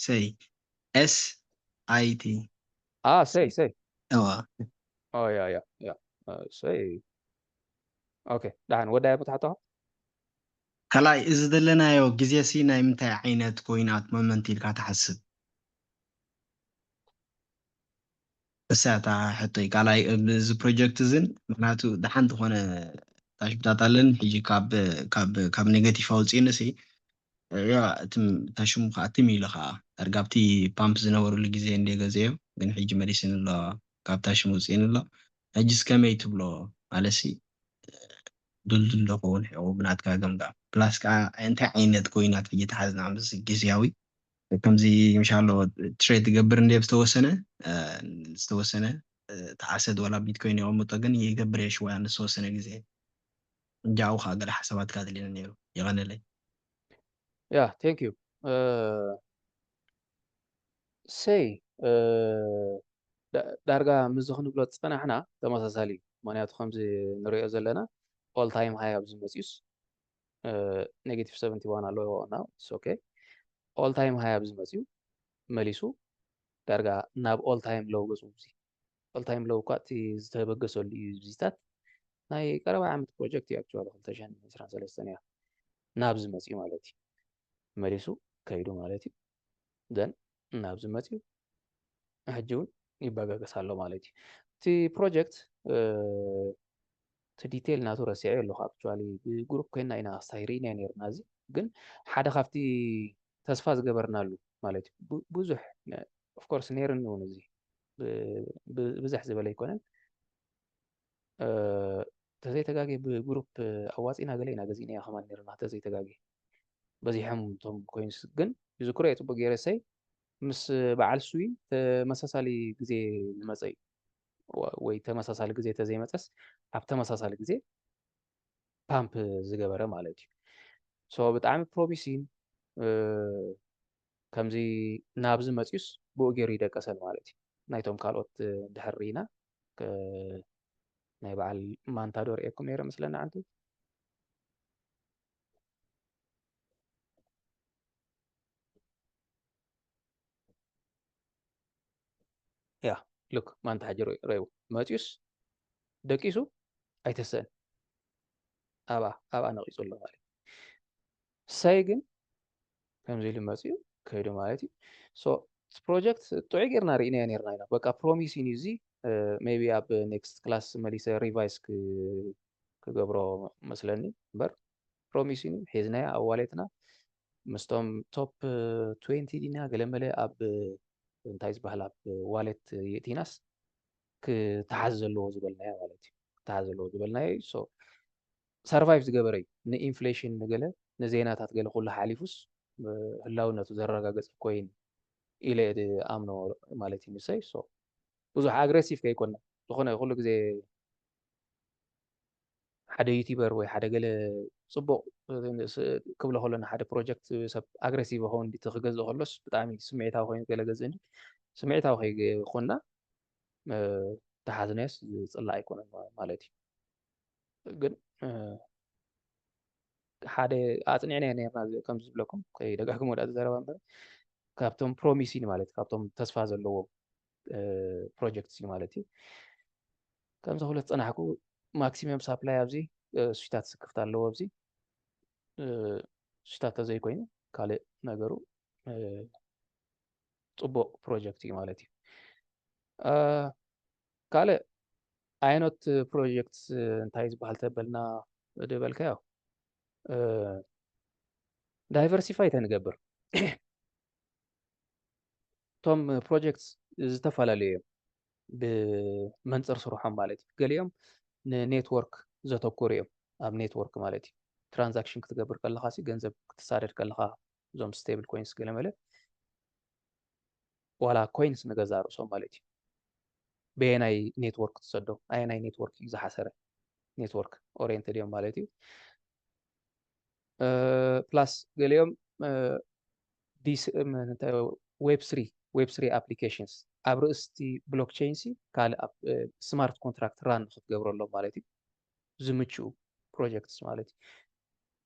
سي اس اي تي ሰይ أوا ያ ያ ያ ሰይ ኦኬ ደሓን ወዳይ ቦታሕቶ كلاي إذا دلنا يو جزء سي ناي متى عينات كوينات مومنتي لك تحسب بساعة حتى كلاي بز بروجكت زين معناته دحنت هنا تاش بتاعتلن حيجي كاب نيجاتيف أو سي يا تم تشوم خاتمي لها أرجعتي بامبز نور اللي جزء عندي جزء من حيجي مدرسين الله كاب تشوم زين الله أجلس كم يتبلو على سي دول لقون أو بنات كاجم بلاس كا أنت عينت كوينات في جتحزنا عم بس جزياوي كم زي إن شاء الله تريد تجبر ندي بستوسنة تعسد ولا بيتكوين يوم متجن يجبر شوي عن السوسنة جزء جاو خاطر حسابات كادلين نيرو يغني لي ያ ቴንክ ዩ ሰይ ዳርጋ ምዝ ክንብሎ ዝፀናሕና ተመሳሳሊ እዩ ምክንያቱ ከምዚ ንሪኦ ዘለና ኦል ታይም ሃይ ኣብዚ መፅዩስ ኔጌቲቭ 71 ኣለዎ ናው ኦኬ ኦል ታይም ሃይ ኣብዚ መፅዩ መሊሱ ዳርጋ ናብ ኦል ታይም ሎው ገፁ እዚ ኦል ታይም ሎው እኳ እቲ ዝተበገሰሉ እዩ ዚታት ናይ ቀረባ ዓመት ፕሮጀክት እዩ ኣክቹዋሊ 2023 እያ ናብዚ መፅዩ ማለት እዩ መሊሱ ከይዱ ማለት እዩ ደን ናብዚ መፅዩ ሕጂ እውን ይበጋገስ ኣሎ ማለት እዩ እቲ ፕሮጀክት እቲ ዲቴል ናቱ ረሲዐ ኣለኹ ኣክቹዋሊ ብግሩፕ ኮይና ኢና ሳይሪና ነርና እዚ ግን ሓደ ካብቲ ተስፋ ዝገበርናሉ ማለት እዩ ብዙሕ ኦፍኮርስ ነይርኒ እውን እዚ ብዝሕ ዝበለ ኣይኮነን ተዘይተጋጊ ብግሩፕ ኣዋፂና ገለ ኢና ገዚእና እያ ከማን ነርና ተዘይተጋጊ በዚሖም እቶም ኮይንስ ግን ይዝክሮ እየ ፅቡቅ ገይረ ሰይ ምስ በዓል ሱይ ተመሳሳሊ ግዜ ዝመፀ እዩ ወይ ተመሳሳሊ ግዜ ተዘይመፀስ ኣብ ተመሳሳሊ ግዜ ፓምፕ ዝገበረ ማለት እዩ ሶ ብጣዕሚ ፕሮሚሲን ከምዚ ናብዚ መፅዩስ ብኡ ገይሩ ይደቀሰል ማለት እዩ ናይቶም ካልኦት ድሕር ርኢና ናይ በዓል ማንታዶ ርኤኩም ነይረ ምስለና ዓንቱ لك ما أنت حاجة رأيو ماتيوس دقيسو أيتسن أبا نقيس الله عليه سايجن كم زي الماتيو كيدو مالتي so project توعي غيرنا رينا نيرنا بقى promising يزي maybe up next class ماليسا revise كجبرو مثلاً بر promising حزنا أولتنا مستوم توب 20 دينا قلمله أب انتايز بحال أب والت يتيناس كتحزلو زبلنا والتي تحزلو زبلنا so survive ዝገበረ ንኢንፍሌሽን ንገለ ንዜናታት ገለ ኩሉ ሓሊፉስ ህላውነቱ ዘረጋገፀ ኮይኑ ኢለ ኣምኖ ማለት እዩ ንሰይ ሶ ብዙሕ ኣግሬሲቭ ከይኮነ ዝኾነ ኩሉ ግዜ ሓደ ዩቲበር ወይ ሓደ ገለ ፅቡቅ ክብሎ ከሎ ሓደ ፕሮጀክት ሰብ ኣግሬሲቭ ኸውን ዲቲ ክገዝእ ከሎስ ብጣዕሚ ስምዒታዊ ኮይኑ ገለ ገዝእኒ ስምዒታዊ ከይኮንና ተሓዝነስ ዝፅላእ ኣይኮነን ማለት እዩ ግን ሓደ ኣጽኒዕና ነርና ከም ዝብለኩም ከይደጋግሞ ዳኣ ዘረባ እምበር ካብቶም ፕሮሚሲን ማለት ካብቶም ተስፋ ዘለዎም ፕሮጀክት እዩ ማለት እዩ ከምዚ ሁለት ፀናሕኩ ማክሲመም ሳፕላይ ኣብዚ ሽታት ስክፍት ኣለዎ ኣብዚ ሽታት ተዘይኮይኑ ካልእ ነገሩ ፅቡቅ ፕሮጀክት እዩ ማለት እዩ ካልእ ዓይነት ፕሮጀክት እንታይ ዝበሃል ተበልና ድበልካዮ ዳይቨርሲፋይ ተንገብር ቶም ፕሮጀክትስ ዝተፈላለዩ እዮም ብመንፅር ስርሖም ማለት እዩ ገሊኦም ንኔትወርክ ዘተኮሩ እዮም ኣብ ኔትወርክ ማለት እዩ ትራንዛክሽን ክትገብር ከለኻ ሲ ገንዘብ ክትሳደድ ከለኻ እዞም ስቴብል ኮይንስ ገለመለ ዋላ ኮይንስ ንገዛ ርእሶም ማለት እዩ ብናይ ኔትወርክ ትሰዶ ኣየናይ ኔትወርክ እዩ ዝሓሰረ ኔትወርክ ኦሪየንትድ እዮም ማለት እዩ ፕላስ ገሊኦም ዌብ3 ኣፕሊኬሽንስ ኣብ ርእስቲ ብሎክቼን ሲ ካልእ ስማርት ኮንትራክት ራን ክትገብረሎም ማለት እዩ ዝምችኡ ፕሮጀክትስ ማለት እዩ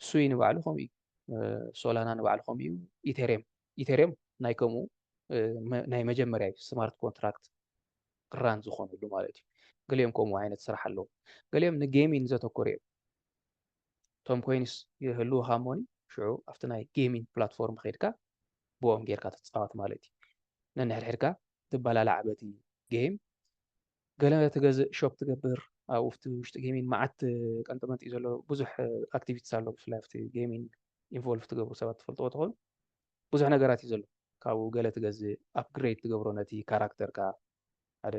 ሱይ ንባዕሉ ከምኡ እዩ ሶላና ንባዕሉ ከምኡ እዩ ኢቴሪየም ናይ ከምኡ ናይ መጀመርያ ስማርት ኮንትራክት ራን ዝኾኑሉ ማለት እዩ ገሊኦም ከምኡ ዓይነት ስራሕ ኣለዎ ገሊኦም ንጌሚንግ ዘተኮሩ እዮም ቶም ኮይንስ ይህልውካ እሞኒ ሽዑ ኣብቲ ናይ ጌሚንግ ፕላትፎርም ከይድካ ብኦም ጌርካ ትፃወት ማለት እዩ ነንሕድሕድካ ትበላላዕ በቲ ጌም ገለ ትገዝእ ሾፕ ትገብር ኣብ ውሽጢ ጌሚንግ መዓት ቀንጥመጥ እዩ ዘሎ ብዙሕ ኣክቲቪቲስ ኣሎ ብፍላይ ኣብቲ ጌሚንግ ኢንቮልቭ ትገብሩ ሰባት ትፈልጥዎ ትኾኑ ብዙሕ ነገራት እዩ ዘሎ ካብኡ ገለ ትገዝእ ኣፕግሬድ ትገብሮ ነቲ ካራክተርካ ሓደ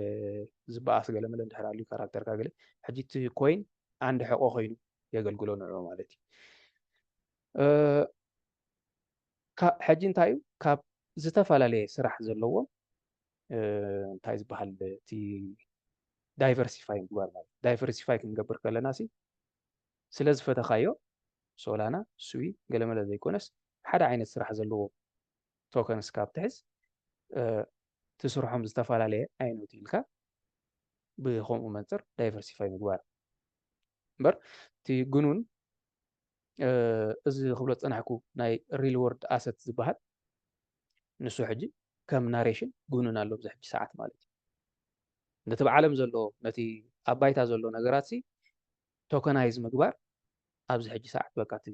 ዝበኣስ ገለ መለ እንድሕር ኣልዩ ካራክተርካ ገለ ሕጂ እቲ ኮይን አንድ ሕቆ ኮይኑ የገልግሎ ንዕኡ ማለት እዩ ሕጂ እንታይ እዩ ካብ ዝተፈላለየ ስራሕ ዘለዎም እንታይ ዝበሃል እቲ ዳይቨርሲፋይ ምግባር ማለት ዳይቨርሲፋይ ክንገብር ከለና ሲ ስለ ዝፈተኻዮ ሶላና ሱዊ ገለመለ ዘይኮነስ ሓደ ዓይነት ስራሕ ዘለዎ ቶከንስ ካብ ትሕዝ ትስርሖም ዝተፈላለየ ዓይነት ኢልካ ብከምኡ መንፅር ዳይቨርሲፋይ ምግባር እምበር እቲ ግኑን እዚ ክብሎ ፀናሕኩ ናይ ሪል ወርድ ኣሰት ዝበሃል ንሱ ሕጂ ከም ናሬሽን ግኑን ኣሎ ብዚ ሕጂ ሰዓት ማለት እዩ ነቲ ብዓለም ዘሎ ነቲ ኣብ ባይታ ዘሎ ነገራት ሲ ቶከናይዝ ምግባር ኣብዚ ሕጂ ሰዓት በቃ እቲ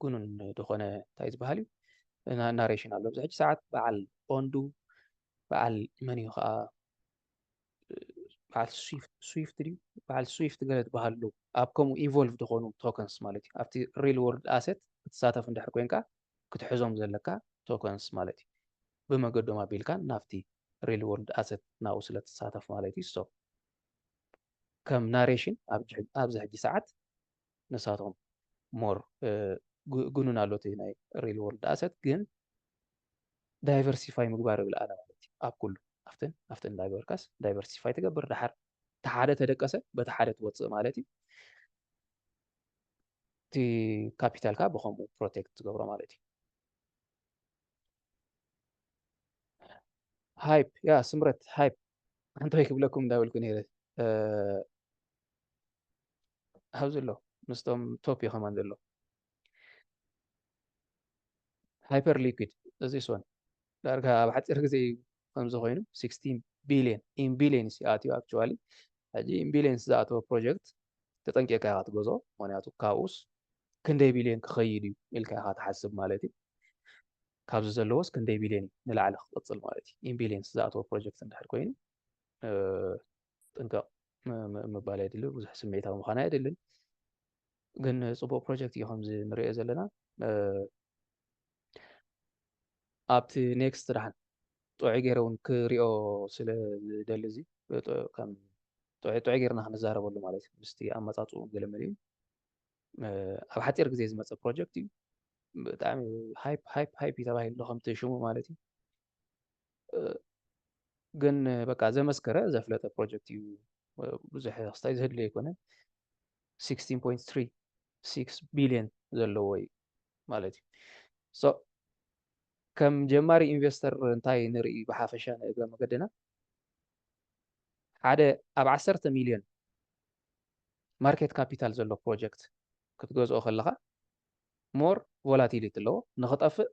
ግኑን ዝኾነ እንታይ ዝበሃል እዩ ናሬሽን ኣሎ ብዚ ሕጂ ሰዓት በዓል ኦንዱ በዓል መን እዩ ከዓ በዓል ስዊፍት ድዩ በዓል ስዊፍት ገለ ትበሃሉ ኣብ ከምኡ ኢንቮልቭ ዝኾኑ ቶከንስ ማለት እዩ ኣብቲ ሪል ወርልድ ኣሴት ክትሳተፍ እንድሕር ኮንካ ክትሕዞም ዘለካ ቶከንስ ማለት እዩ ብመገዶም ኣቢልካ ናብቲ ሪል ወርልድ ኣሴት ናብኡ ስለ ትሳተፍ ማለት እዩ ሶ ከም ናሬሽን ኣብዚ ሕጂ ሰዓት ንሳቶም ሞር ግኑን ኣሎ እቲ ናይ ሪል ወርልድ ኣሴት ግን ዳይቨርሲፋይ ምግባር ይብል ኣነ ማለት እዩ ኣብ ኩሉ ኣብተን እንዳገበርካስ ዳይቨርሲፋይ ትገብር ድሓር ተሓደ ተደቀሰ በቲ ሓደ ትወፅእ ማለት እዩ እቲ ካፒታልካ ብከምኡ ፕሮቴክት ትገብሮ ማለት እዩ ሃይፕ ያ ስምረት ሃይፕ እንታይ ክብለኩም እንዳበልኩ ነይረ ሃው ዘሎ ምስቶም ቶፕ ይኸማን ዘሎ ሃይፐር ሊኩዊድ እዚ ስወን ዳርጋ ኣብ ሓፂር ግዜ ከምዚ ኮይኑ 16 ቢሊየን ኢን ቢሊየንስ ይኣትዩ ኣክቹዋሊ ሕጂ ኢን ቢሊየንስ ዝኣተወ ፕሮጀክት ተጠንቂቕካ ኢኻ ትገዝኦ ምክንያቱ ካብኡስ ክንደይ ቢሊየን ክኸይድ እዩ ኢልካ ኢኻ ትሓስብ ማለት እዩ ካብዚ ዘለዎስ ክንደይ ቢሊየን ንላዕሊ ክቕፅል ማለት እዩ ኢን ቢሊየንስ ዝኣተወ ፕሮጀክት እንድሕር ኮይኑ ጥንቀቕ ምባል የድሊ ብዙሕ ስምዒታዊ ምዃን ኣይደልን ግን ፅቡቅ ፕሮጀክት እዩ ከምዚ ንሪኦ ዘለና ኣብቲ ኔክስት ድሓን ጥዑይ ገይረ እውን ክሪኦ ስለ ዝደሊ እዚ ከም ጥዑይ ጌርና ክንዛረበሉ ማለት እዩ ምስቲ ኣመፃፅኡ ገለመለ እዩ ኣብ ሓፂር ግዜ ዝመፀ ፕሮጀክት እዩ ብጣዕሚ ሃይፕ እዩ ተባሂሉ ከምቲ ሽሙ ማለት እዩ ግን በቃ ዘመስከረ ዘፍለጠ ፕሮጀክት እዩ ብዙሕ ክስታይ ዝህድሎ ኣይኮነን 16.36 ቢልዮን ዘለዎ እዩ ማለት እዩ ሶ ከም ጀማሪ ኢንቨስተር እንታይ ንርኢ ብሓፈሻ ንእግረ መገድና ሓደ ኣብ 10 ሚልዮን ማርኬት ካፒታል ዘሎ ፕሮጀክት ክትገዝኦ ከለኻ ሞር ቮላቲሊቲ ኣለዎ ንኽጠፍእ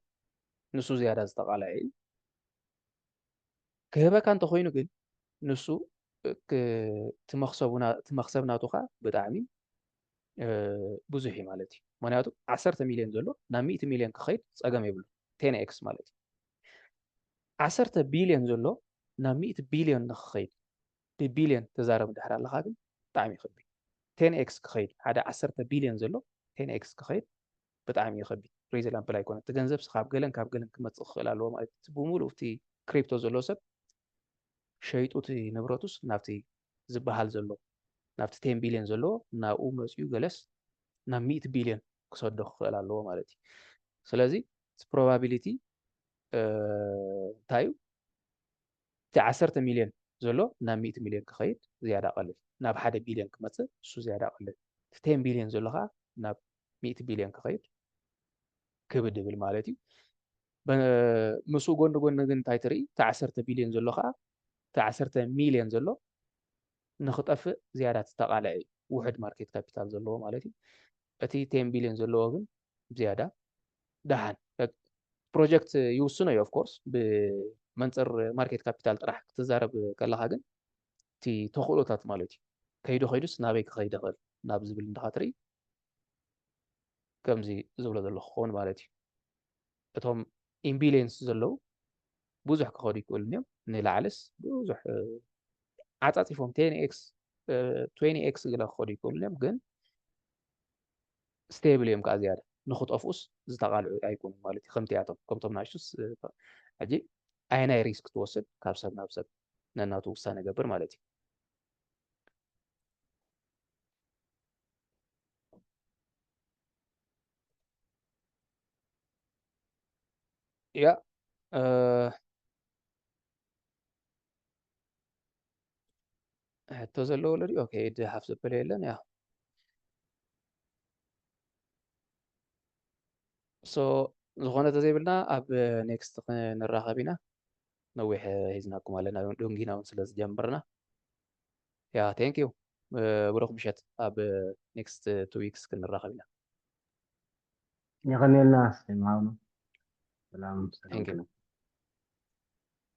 ንሱ ዝያዳ ዝተቃልዐ እዩ ክህበካ እንተኮይኑ ግን ንሱ ትመክሰብ ናቱ ከዓ ብጣዕሚ ብዙሕ እዩ ማለት እዩ ምክንያቱ 10 ሚልዮን ዘሎ ናብ 100 ሚልዮን ክኸይድ ፀገም የብሉ 10x ማለት እዩ 10 ቢልዮን ዘሎ ናብ 100 ቢልዮን ንክኸይድ ብቢልዮን ተዛረብ እንድሕር ኣለካ ግን ብጣዕሚ ይኸቢ 10x ክኸይድ ሓደ 10 ቢልዮን ዘሎ 10x ክኸይድ ብጣዕሚ ይኸቢ ሪዝናብል ኣይኮነ እቲ ገንዘብ ካብ ገለን ክመፅእ ክኽእል ኣለዎ ማለት እዩ ብሙሉእ እቲ ክሪፕቶ ዘሎ ሰብ ሸይጡ እቲ ንብረቱስ ናብቲ ዝበሃል ዘሎ ናብቲ 10 ቢልዮን ዘለዎ ናብኡ መፅኡ ገለስ ናብ 100 ቢልዮን ክሰዶ ክኽእል ኣለዎ ማለት እዩ ስለዚ እቲ ፕሮባቢሊቲ እንታይ እዩ እቲ 10 ሚልዮን ዘሎ ናብ 100 ሚልዮን ክኸይድ ዝያዳ ቀልል ናብ 1 ቢልዮን ክመፅእ እሱ ዝያዳ ቀልል እቲ 10 ቢልዮን ዘሎ ከዓ ናብ 100 ቢልዮን ክኸይድ ክብድ ይብል ማለት እዩ ምስኡ ጎኒ ጎኒ ግን እንታይ ትርኢ እቲ 10 ቢልዮን ዘሎ ከዓ እቲ 10 ሚልዮን ዘሎ ንኽጠፍእ ዝያዳ ዝተቃልዐ እዩ ውሕድ ማርኬት ካፒታል ዘለዎ ማለት እዩ እቲ 10 ቢልዮን ዘለዎ ግን ዝያዳ ደሃን ፕሮጀክት ይውስኖ እዩ ኦፍኮርስ ብመንፅር ማርኬት ካፒታል ጥራሕ ክትዛረብ ከለካ ግን እቲ ተኽእሎታት ማለት እዩ ከይዱ ከይዱስ ናበይ ክኸይድ ይኽእል ናብ ዝብል እንድኻ ትርኢ ከምዚ ዝብሎ ዘለኹ ክኸውን ማለት እዩ እቶም ኢምቢሊየንስ ዘለው ብዙሕ ክኸዱ ይክእሉ እዮም ንላዕልስ ብዙሕ ዓፃፂፎም 10x 20x ገለ ክኸዱ ይክእሉ እዮም ግን ስቴብል እዮም ከዓ ዝያዳ ንኽጠፍኡስ ዝተቃልዑ ኣይኮኑን ማለት እዩ ከምቶም ናሽቱስ ሕጂ ኣይናይ ሪስክ ትወስድ ካብ ሰብ ናብ ሰብ ነናቱ ውሳነ ገብር ማለት እዩ ያ ሕቶ ዘለዎ ለዲ ኦኬ ድሓፍ ዘበለ የለን ያ ዝኾነ ተዘይብልና ኣብ ኔክስት ክንራኸብ ኢና ነዊሕ ሂዝናኩም ኣለና ዶንጊና እውን ስለ ዝጀምርና ያ ቴንክ ዩ ብሩኽ ምሸት ኣብ ኔክስት 2 ዊክስ ክንራኸብ ኢና يغني الناس معانا سلام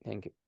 ቴንክ ዩ